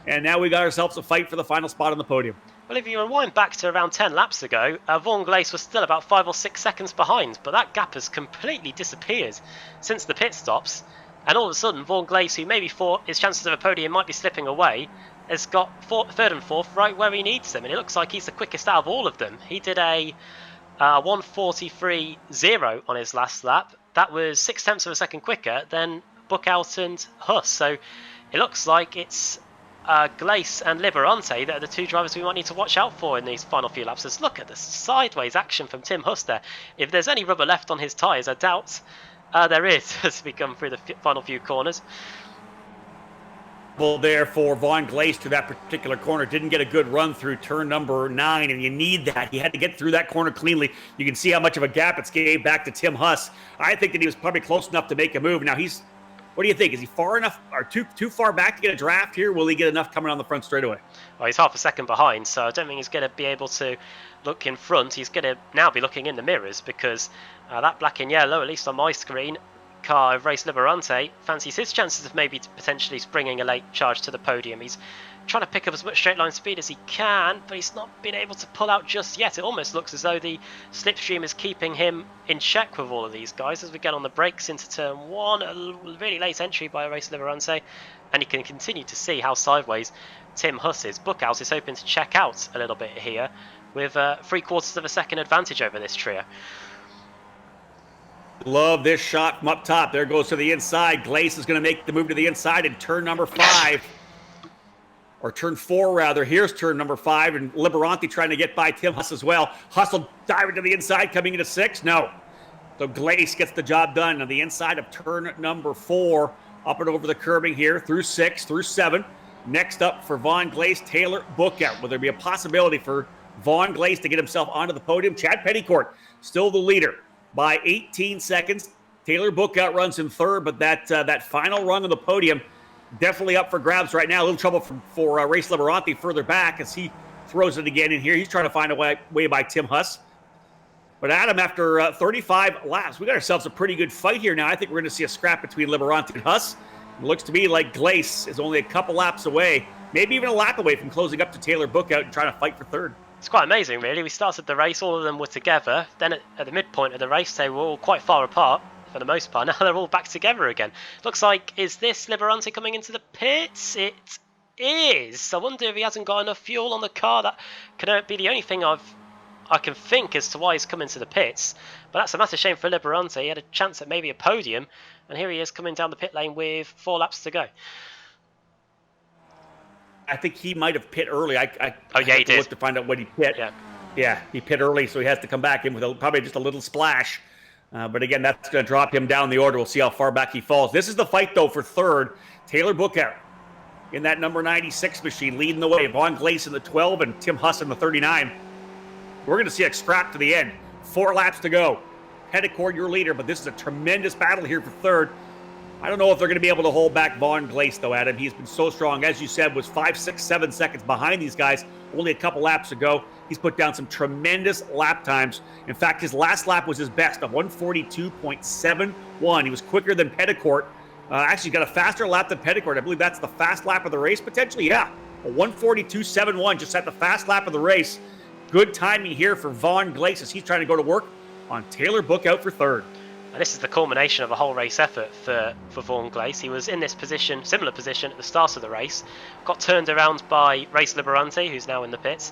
and now we got ourselves a fight for the final spot on the podium. Well, if you rewind back to around 10 laps ago, Von Glace was still about 5 or 6 seconds behind, but that gap has completely disappeared since the pit stops. And all of a sudden, Von Glace, who maybe thought his chances of a podium might be slipping away, has got 3rd and 4th right where he needs them. And it looks like he's the quickest out of all of them. He did a 1:43.0 on his last lap. That was 0.6 of a second quicker than Buckout and Huss. So it looks like it's Glace and Liberante that are the two drivers we might need to watch out for in these final few laps. Let's look at the sideways action from Tim Huss there. If there's any rubber left on his tyres, I doubt there is as we come through the final few corners. Well, there for Von Glace to that particular corner. Didn't get a good run through turn number 9, and you need that. He had to get through that corner cleanly. You can see how much of a gap it's gave back to Tim Huss. I think that he was probably close enough to make a move. Now what do you think? Is he far enough or too far back to get a draft here? Will he get enough coming on the front straightaway? Well, he's half a second behind, so I don't think he's going to be able to look in front. He's going to now be looking in the mirrors, because that black and yellow, at least on my screen, car of Race Liberante fancies his chances of maybe potentially springing a late charge to the podium. He's trying to pick up as much straight line speed as he can, but he's not been able to pull out just yet. It almost looks as though the slipstream is keeping him in check with all of these guys as we get on the brakes into turn 1. A really late entry by Race Liberante, and you can continue to see how sideways Tim Huss is. Buckout is hoping to check out a little bit here with 3/4 of a second advantage over this trio. Love this shot from up top. There goes to the inside. Glace is going to make the move to the inside in turn number 5. Or turn 4, rather. Here's turn number 5, and Liberante trying to get by Tim Huss as well. Hustle diving to the inside, coming into 6. No. So Glace gets the job done on the inside of turn number 4. Up and over the curbing here, through 6, through 7. Next up for Von Glace, Taylor Buckout. Will there be a possibility for Von Glace to get himself onto the podium? Chad Petticourt, still the leader by 18 seconds. Taylor Buckout runs in 3rd, but that final run on the podium definitely up for grabs right now. A little trouble for Race Liberante further back as he throws it again in here. He's trying to find a way by Tim Huss. But Adam, after 35 laps, we got ourselves a pretty good fight here now. I think we're going to see a scrap between Liberante and Huss. It looks to me like Glace is only a couple laps away, maybe even a lap away from closing up to Taylor Buckout and trying to fight for 3rd. It's quite amazing, really. We started the race, all of them were together. Then at the midpoint of the race, they were all quite far apart for the most part. Now they're all back together again. Looks like, is this Liberante coming into the pits? It is. I wonder if he hasn't got enough fuel on the car. That can be the only thing I can think as to why he's coming to the pits. But that's a massive shame for Liberante. He had a chance at maybe a podium, and here he is coming down the pit lane with 4 laps to go. I think he might have pit early. I he did. Look to find out when he pit. Yeah, he pit early, so he has to come back in with probably just a little splash. But again, that's going to drop him down the order. We'll see how far back he falls. This is the fight, though, for 3rd. Taylor Buckout in that number 96 machine, leading the way. Von Glace in the 12 and Tim Huss in the 39. We're going to see a scrap to the end. 4 laps to go. Petticourt, your leader, but this is a tremendous battle here for 3rd. I don't know if they're going to be able to hold back Von Glace, though, Adam. He's been so strong. As you said, was 5, 6, 7 seconds behind these guys only a couple laps to go. He's put down some tremendous lap times. In fact, his last lap was his best, a 142.71. He was quicker than Petticourt. Actually, got a faster lap than Petticourt. I believe that's the fast lap of the race, potentially. Yeah, a 142.71, just at the fast lap of the race. Good timing here for Vaughn Gleis as he's trying to go to work on Taylor Bookout for third. And this is the culmination of a whole race effort for Vaughn Gleis. He was in this position, similar position at the start of the race, got turned around by Race Liberante, who's now in the pits,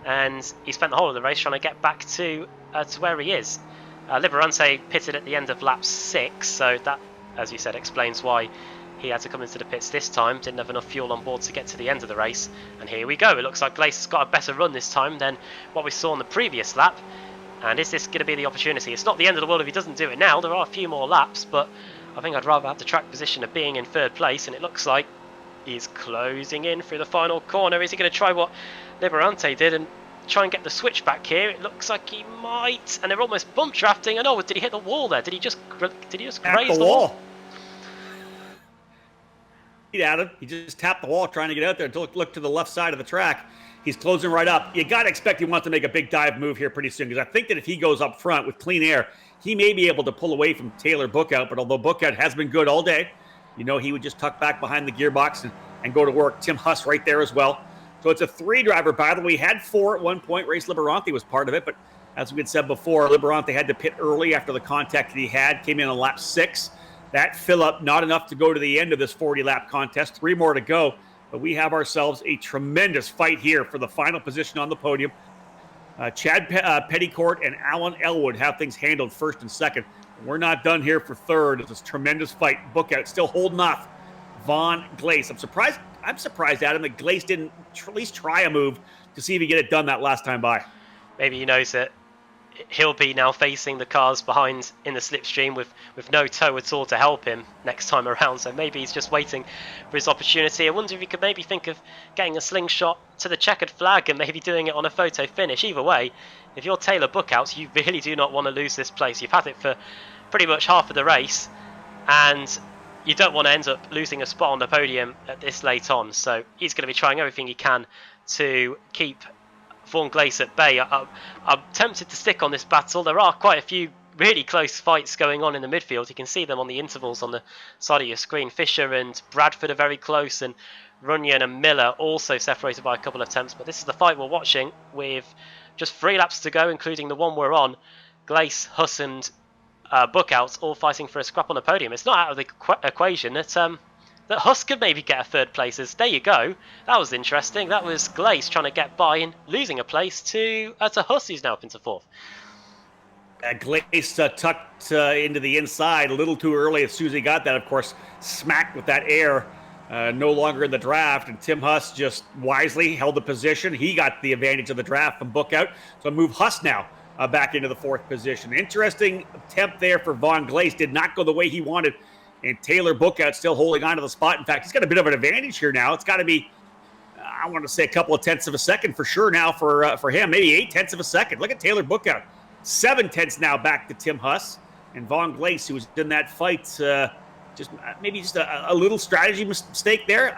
and he spent the whole of the race trying to get back to where he is. Liberante pitted at the end of lap 6, so that, as you said, explains why he had to come into the pits this time. Didn't have enough fuel on board to get to the end of the race, and here we go. It looks like Gleis has got a better run this time than what we saw on the previous lap. And is this going to be the opportunity? It's not the end of the world if he doesn't do it now. There are a few more laps, but I think I'd rather have the track position of being in third place, and it looks like he's closing in through the final corner. Is he going to try what Liberante did and try and get the switch back here? It looks like he might, and they're almost bump drafting. And oh, did he hit the wall there? Did he just graze the wall? Adam, he just tapped the wall trying to get out there to look to the left side of the track. He's closing right up. You got to expect he wants to make a big dive move here pretty soon, because I think that if he goes up front with clean air, he may be able to pull away from Taylor Bookout. But although Bookout has been good all day, he would just tuck back behind the gearbox and go to work. Tim Huss right there as well. So it's a 3-driver battle. We had 4 at one point. Race Liberante was part of it, but as we had said before, Liberante had to pit early after the contact that he had. Came in on lap 6. That fill up, not enough to go to the end of this 40-lap contest. 3 more to go. But we have ourselves a tremendous fight here for the final position on the podium. Chad Petticourt and Alan Elwood have things handled first and second. We're not done here for third. It's this tremendous fight. Bookout still holding off Vaughn Gleis. I'm surprised, Adam, that Gleis didn't at least try a move to see if he get it done that last time by. Maybe he knows that he'll be now facing the cars behind in the slipstream with no tow at all to help him next time around, so maybe he's just waiting for his opportunity. I wonder if he could maybe think of getting a slingshot to the checkered flag and maybe doing it on a photo finish. Either way, if you're Taylor Bookouts, you really do not want to lose this place. You've had it for pretty much half of the race, and you don't want to end up losing a spot on the podium at this late on, so he's going to be trying everything he can to keep Vaughn Gleis at bay. I'm tempted to stick on this battle. There are quite a few really close fights going on in the midfield. You can see them on the intervals on the side of your screen. Fisher and Bradford are very close, and Runyon and Miller also separated by a couple of attempts. But this is the fight we're watching with just 3 laps to go, including the one we're on. Gleis, Huss and Bookouts all fighting for a scrap on the podium. It's not out of the equation that Huss could maybe get a third place. There you go. That was interesting. That was Gleis trying to get by and losing a place to Huss, who's now up into 4th. Gleis tucked into the inside a little too early. As soon as he got that, of course, smacked with that air. No longer in the draft, and Tim Huss just wisely held the position. He got the advantage of the draft from Bookout. So move Huss now back into the 4th position. Interesting attempt there for Vaughn Gleis. Did not go the way he wanted. And Taylor Bookout still holding on to the spot. In fact, he's got a bit of an advantage here now. It's got to be, I want to say, a couple of tenths of a second for sure now for him. Maybe 8 tenths of a second. Look at Taylor Bookout. 7 tenths now back to Tim Huss. And Vaughn Gleis, who was in that fight, just a little strategy mistake there.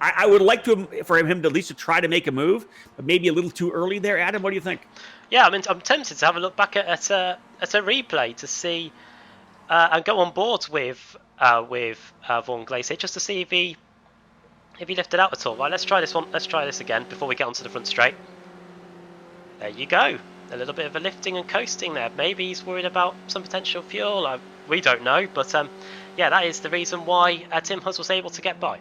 I would like for him to at least try to make a move, but maybe a little too early there. Adam, what do you think? Yeah, I mean, I'm tempted to have a look back at a replay to see and go on board with Vaughn Gleis here, just to see if he lifted out at all. Right, let's try this one. Let's try this again before we get onto the front straight. There you go. A little bit of a lifting and coasting there. Maybe he's worried about some potential fuel. We don't know, but yeah, that is the reason why Tim Huss was able to get by.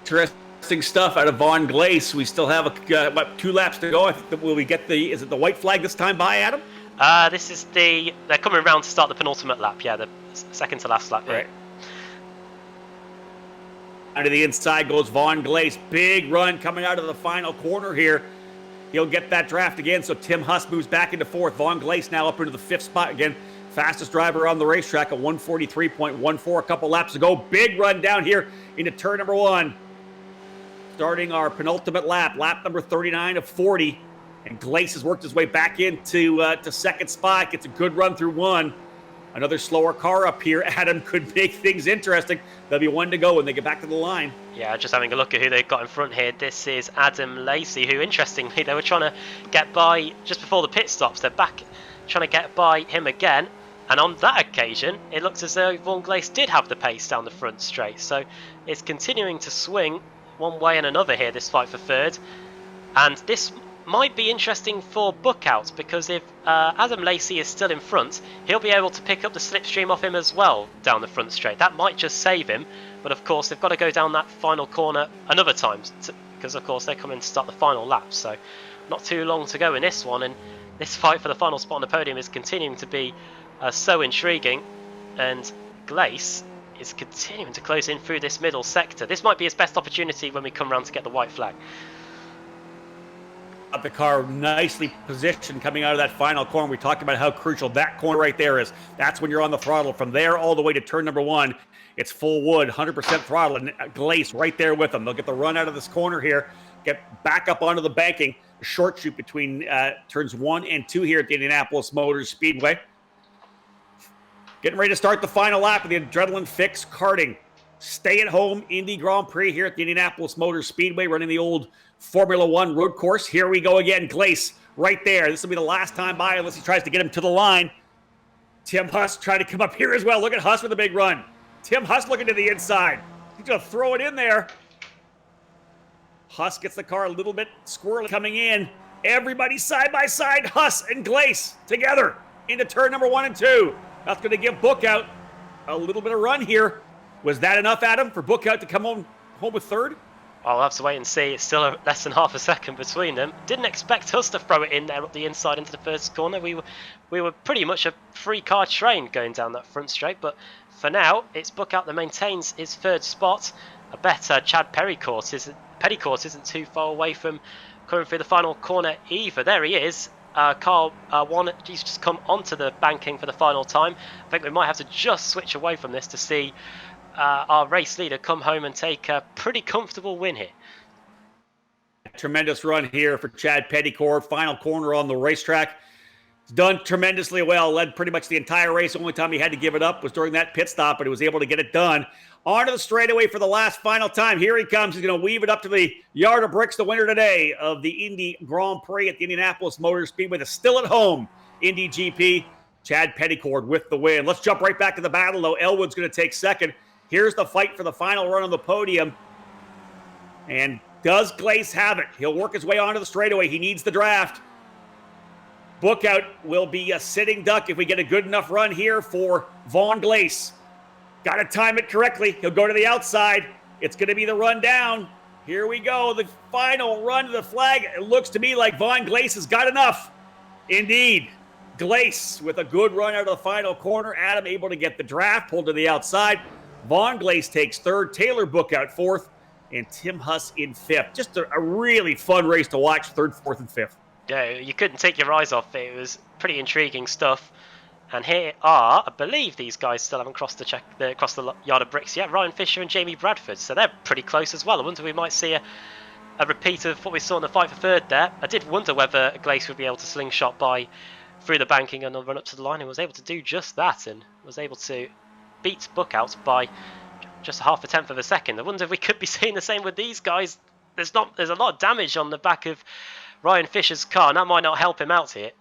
Interesting stuff out of Vaughn Gleis. We still have about 2 laps to go. I think will we get is it the white flag this time by, Adam? This is they're coming around to start the penultimate lap. Yeah, the second to last lap. Right. Out of the inside goes Vaughn Gleis. Big run coming out of the final corner here. He'll get that draft again, so Tim Huss moves back into 4th. Vaughn Gleis now up into the 5th spot again. Fastest driver on the racetrack at 143.14. A couple laps to go. Big run down here into turn number 1. Starting our penultimate lap number 39 of 40. And Gleis has worked his way back into to 2nd spot. Gets a good run through 1. Another slower car up here, Adam, could make things interesting. There'll be one to go when they get back to the line. Yeah, just having a look at who they've got in front here. This is Adam Lacey, who, interestingly, they were trying to get by just before the pit stops. They're back trying to get by him again. And on that occasion, it looks as though Vaughan Gleiss did have the pace down the front straight. So it's continuing to swing one way and another here, this fight for third. And this might be interesting for Bookouts, because if Adam Lacey is still in front, he'll be able to pick up the slipstream off him as well down the front straight. That might just save him, but of course they've got to go down that final corner another time, because of course they're coming to start the final lap, so not too long to go in this one, and this fight for the final spot on the podium is continuing to be so intriguing, and Gleiss is continuing to close in through this middle sector. This might be his best opportunity when we come around to get the white flag. The car nicely positioned coming out of that final corner. We talked about how crucial that corner right there is. That's when you're on the throttle. From there all the way to turn number 1, it's full wood, 100% throttle, and Gleiss right there with them. They'll get the run out of this corner here, get back up onto the banking, a short shoot between turns 1 and 2 here at the Indianapolis Motor Speedway. Getting ready to start the final lap of the Adrenaline Fix karting. Stay at home Indy Grand Prix here at the Indianapolis Motor Speedway, running the old Formula One road course. Here we go again. Gleiss right there. This will be the last time by unless he tries to get him to the line. Tim Huss trying to come up here as well. Look at Huss with a big run. Tim Huss looking to the inside. He's going to throw it in there. Huss gets the car a little bit squirrely coming in. Everybody side by side. Huss and Gleiss together into turn number 1 and 2. That's going to give Bookout a little bit of run here. Was that enough, Adam, for Bookout to come home with third? I'll have to wait and see. It's still less than half a second between them. Didn't expect us to throw it in there up the inside into the first corner. We were pretty much a three-car train going down that front straight. But for now, it's Bookout that maintains his third spot. I bet Chad Pettycourt isn't too far away from coming through the final corner either. There he is. Carl one, he's just come onto the banking for the final time. I think we might have to just switch away from this to see our race leader come home and take a pretty comfortable win here. Tremendous run here for Chad Pettycourt. Final corner on the racetrack. He's done tremendously well. Led pretty much the entire race. The only time he had to give it up was during that pit stop, but he was able to get it done. Onto the straightaway for the last final time. Here he comes. He's going to weave it up to the yard of bricks. The winner today of the Indy Grand Prix at the Indianapolis Motor Speedway. The still at home Indy GP. Chad Pettycourt with the win. Let's jump right back to the battle, though. Elwood's going to take second. Here's the fight for the final run on the podium. And does Gleiss have it? He'll work his way onto the straightaway. He needs the draft. Bookout will be a sitting duck if we get a good enough run here for Vaughan Gleiss. Got to time it correctly. He'll go to the outside. It's going to be the run down. Here we go. The final run to the flag. It looks to me like Vaughan Gleiss has got enough. Indeed. Gleiss with a good run out of the final corner. Adam able to get the draft. Pulled to the outside. Vaughan Gleiss takes third, Taylor Bookout fourth, and Tim Huss in fifth. Just a really fun race to watch, third, fourth, and fifth. Yeah, you couldn't take your eyes off it. It was pretty intriguing stuff. And here are, I believe these guys still haven't crossed the yard of bricks yet, Ryan Fisher and Jamie Bradford. So they're pretty close as well. I wonder if we might see a repeat of what we saw in the fight for third there. I did wonder whether Gleiss would be able to slingshot by through the banking and run up to the line, and was able to do just that, and was able to beat Bookout by just half a tenth of a second. I wonder if we could be seeing the same with these guys. There's a lot of damage on the back of Ryan Fisher's car, and that might not help him out here.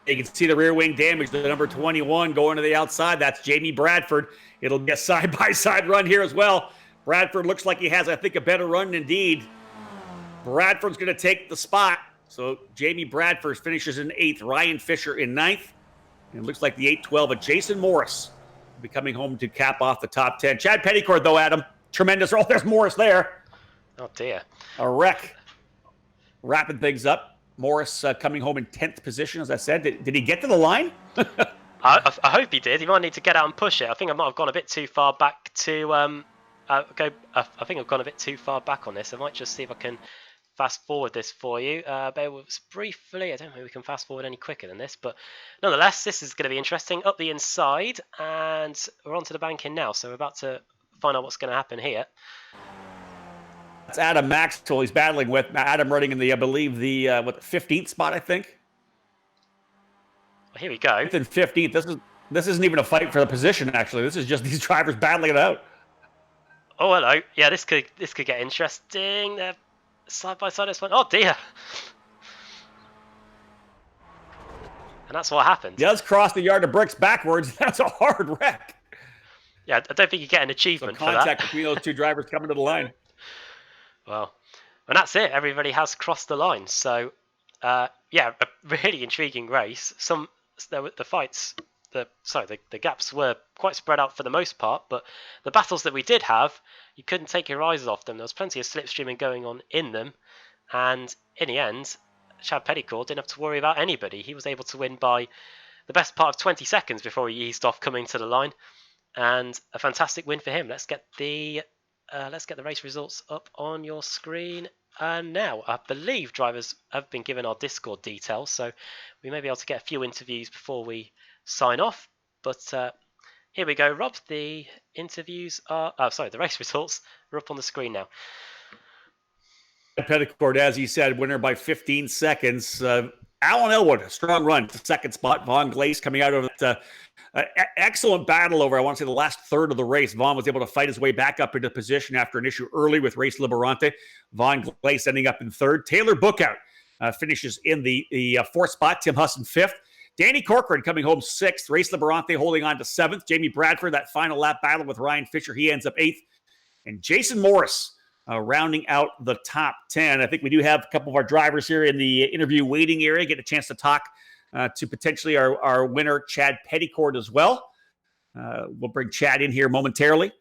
You can see the rear wing damage, the number 21 going to the outside. That's Jamie Bradford. It'll be a side-by-side run here as well. Bradford looks like he has, I think, a better run indeed. Bradford's going to take the spot. So Jamie Bradford finishes in 8th, Ryan Fisher in 9th. And it looks like the 8-12 of Jason Morris will be coming home to cap off the top 10. Chad Pettycourt, though, Adam, tremendous. Oh, there's Morris there. Oh, dear. A wreck. Wrapping things up. Morris coming home in 10th position, as I said. Did he get to the line? I hope he did. He might need to get out and push it. I think I might have gone a bit too far back to I think I've gone a bit too far back on this. I might just see if I can fast forward this for you. Bear with us briefly. I don't think we can fast forward any quicker than this, but nonetheless, this is going to be interesting. Up the inside, and we're onto the banking now. So we're about to find out what's going to happen here. That's Adam Maxwell he's battling with. Adam running in the, I believe, the 15th spot, I think. Here we go. 10th and 15th. This isn't even a fight for the position. Actually, this is just these drivers battling it out. Oh, hello. Yeah, this could get interesting. They're side by side. This one. Oh dear. And that's what happened. He does cross the yard of bricks backwards. That's a hard wreck. Yeah, I don't think you get an achievement So for that. contact between those two drivers coming to the line. Well, and that's it. Everybody has crossed the line. So, yeah, a really intriguing race. The fights, the gaps were quite spread out for the most part, but the battles that we did have, you couldn't take your eyes off them. There was plenty of slipstreaming going on in them, and in the end, Chad Petticourt didn't have to worry about anybody. He was able to win by the best part of 20 seconds before he eased off coming to the line, and a fantastic win for him. Let's get the race results up on your screen now. I believe drivers have been given our Discord details, so we may be able to get a few interviews before we sign off. But here we go, Rob. The race results are up on the screen now. Petticourt, as he said, winner by 15 seconds. Alan Elwood, a strong run to second spot. Vaughn Glace coming out of that excellent battle over, I want to say, the last third of the race. Vaughn was able to fight his way back up into position after an issue early with Race Liberante. Vaughn Glace ending up in third. Taylor Bookout finishes in the fourth spot. Tim Husson fifth. Danny Corcoran coming home sixth. Race Liberante holding on to seventh. Jamie Bradford, that final lap battle with Ryan Fisher, he ends up eighth. And Jason Morris rounding out the top 10. I think we do have a couple of our drivers here in the interview waiting area, get a chance to talk to potentially our winner, Chad Petticourt, as well. We'll bring Chad in here momentarily.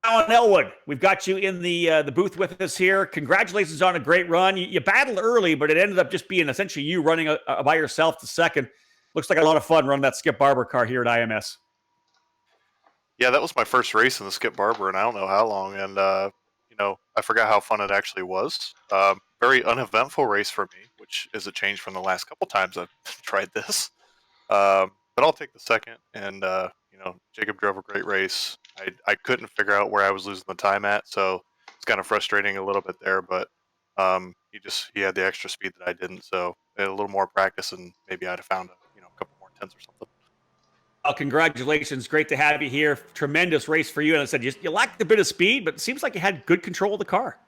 Alan Elwood, we've got you in the booth with us here. Congratulations on a great run. You battled early, but it ended up just being essentially you running by yourself to second. Looks like a lot of fun running that Skip Barber car here at IMS. Yeah, that was my first race in the Skip Barber, and I don't know how long. And I forgot how fun it actually was. Very uneventful race for me, which is a change from the last couple times I've tried this. But I'll take the second. And Jacob drove a great race. I couldn't figure out where I was losing the time at, so it's kind of frustrating a little bit there. But he had the extra speed that I didn't, so I had a little more practice, and maybe I'd have found a couple more tenths or something. Congratulations. Great to have you here. Tremendous race for you. And I said, you lacked a bit of speed, but it seems like you had good control of the car.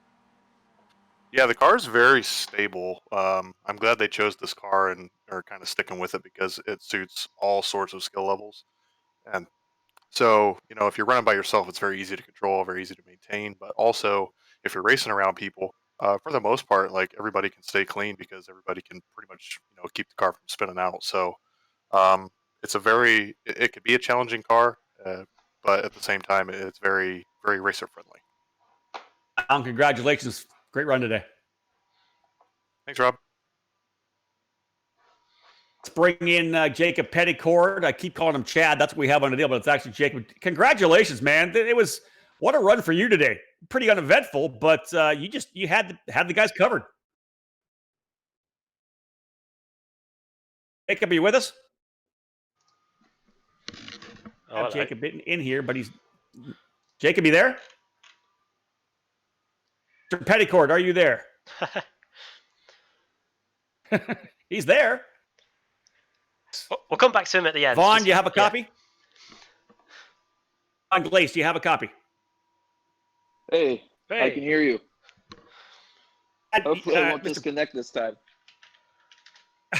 Yeah, the car is very stable. I'm glad they chose this car and are kind of sticking with it because it suits all sorts of skill levels. And so, if you're running by yourself, it's very easy to control, very easy to maintain. But also, if you're racing around people, for the most part, like everybody can stay clean because everybody can pretty much, keep the car from spinning out. So, it could be a challenging car, but at the same time, it's very, very racer friendly. Congratulations. Great run today. Thanks, Rob. Let's bring in Jacob Petticourt. I keep calling him Chad. That's what we have on the deal, but it's actually Jacob. Congratulations, man. What a run for you today. Pretty uneventful, but you had the guys covered. Jacob, are you with us? I have Jacob in here, but Jacob, you there? Mr. Petticourt, are you there? He's there. We'll come back to him at the end. Vaughn, do you have a copy? Yeah. Vaughn Glace, do you have a copy? Hey, I can hear you. Hopefully I won't disconnect this time.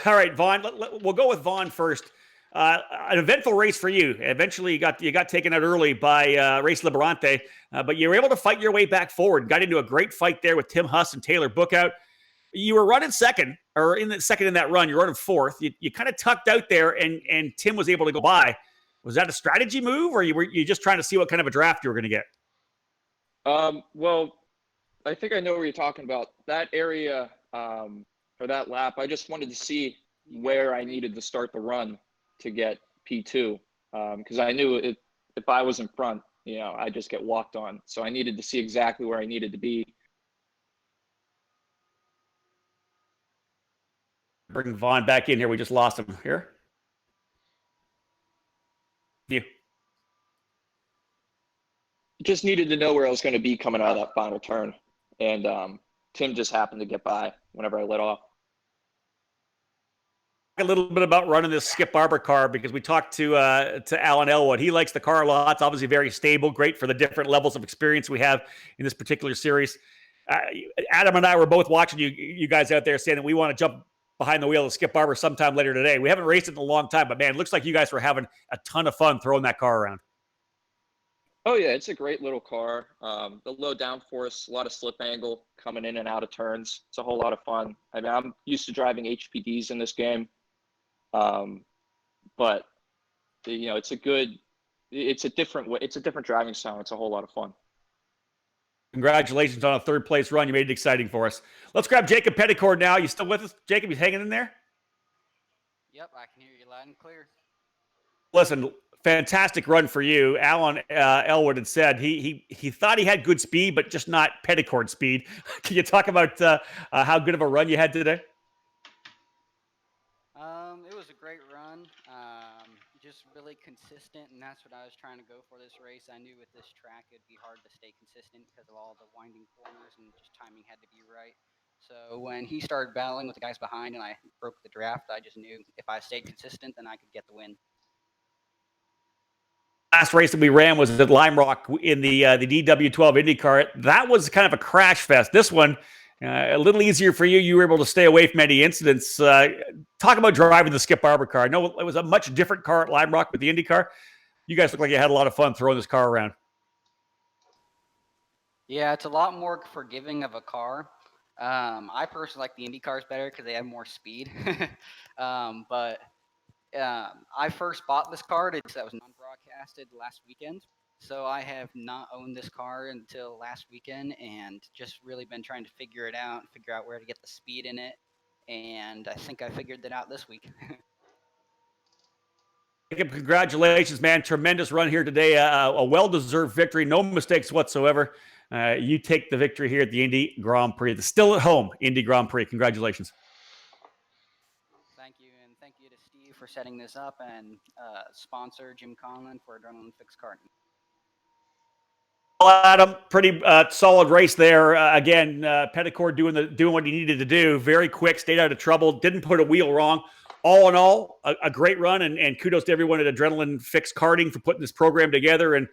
All right, Vaughn, we'll go with Vaughn first. An eventful race for you. Eventually, you got taken out early by Race Liberante, but you were able to fight your way back forward. Got into a great fight there with Tim Huss and Taylor Bookout. You were running second, or in that run. You're running fourth. You kind of tucked out there, and Tim was able to go by. Was that a strategy move, or were you just trying to see what kind of a draft you were going to get? Well, I think I know what you're talking about. That area, or that lap, I just wanted to see where I needed to start the run to get P2, because I knew if I was in front, I'd just get walked on. So I needed to see exactly where I needed to be. Bring Vaughn back in here. We just lost him here. You. Just needed to know where I was going to be coming out of that final turn, and Tim just happened to get by whenever I let off. A little bit about running this Skip Barber car, because we talked to Alan Elwood. He likes the car a lot. It's obviously very stable, great for the different levels of experience we have in this particular series. Adam and I were both watching you guys out there saying that we want to jump behind the wheel of Skip Barber sometime later today. We haven't raced it in a long time, but man, it looks like you guys were having a ton of fun throwing that car around. Oh yeah, it's a great little car. The low downforce, a lot of slip angle coming in and out of turns. It's a whole lot of fun. I mean, I'm used to driving HPDs in this game. But you know, it's a different way. It's a different driving style. It's a whole lot of fun. Congratulations on a third place run. You made it exciting for us. Let's grab Jacob Petticord now. You still with us? Jacob, you hanging in there? Yep, I can hear you loud and clear. Listen, fantastic run for you. Alan Elwood had said he thought he had good speed, but just not Petticord speed. Can you talk about how good of a run you had today? It was a great run, just really consistent, and that's what I was trying to go for this race. I knew with this track it'd be hard to stay consistent because of all the winding corners, and just timing had to be right. So when he started battling with the guys behind and I broke the draft, I just knew if I stayed consistent, then I could get the win. Last race that we ran was at Lime Rock in the DW12 IndyCar. That was kind of a crash fest. This one, a little easier for you. You were able to stay away from any incidents. Talk about driving the Skip Barber car. I know it was a much different car at Lime Rock with the IndyCar. You guys look like you had a lot of fun throwing this car around. Yeah, it's a lot more forgiving of a car. I personally like the Indy cars better because they have more speed. But I first bought this car that was non-broadcasted last weekend. So I have not owned this car until last weekend and just really been trying to figure it out and figure out where to get the speed in it. And I think I figured that out this week. Congratulations, man. Tremendous run here today. A well-deserved victory. No mistakes whatsoever. You take the victory here at the Indy Grand Prix. The still at home Indy Grand Prix. Congratulations. Thank you. And thank you to Steve for setting this up and sponsor Jim Conlon for Adrenaline Fix Karting. Well, Adam, pretty solid race there. Again, Petticord doing what he needed to do. Very quick, stayed out of trouble, didn't put a wheel wrong. All in all, a great run, and kudos to everyone at Adrenaline Fix Karting for putting this program together. And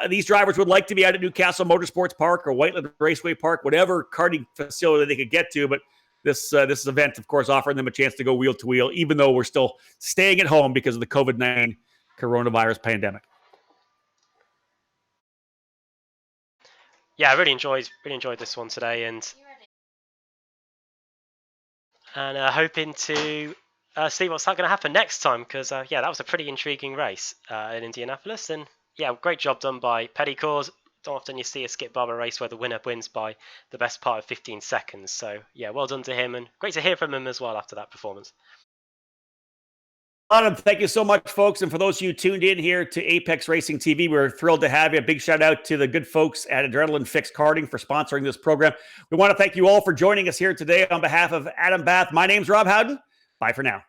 these drivers would like to be out at Newcastle Motorsports Park or Whiteland Raceway Park, whatever karting facility they could get to. But this event, of course, offering them a chance to go wheel to wheel, even though we're still staying at home because of the COVID-19 coronavirus pandemic. Yeah, I really enjoyed this one today, and hoping to see what's going to happen next time, because that was a pretty intriguing race in Indianapolis, and yeah, great job done by Petticord. Don't often you see a Skip Barber race where the winner wins by the best part of 15 seconds. So yeah, well done to him, and great to hear from him as well after that performance. Adam, thank you so much, folks. And for those of you tuned in here to Apex Racing TV, we're thrilled to have you. A big shout out to the good folks at Adrenaline Fix Karting for sponsoring this program. We want to thank you all for joining us here today on behalf of Adam Bath. My name's Rob Howden. Bye for now.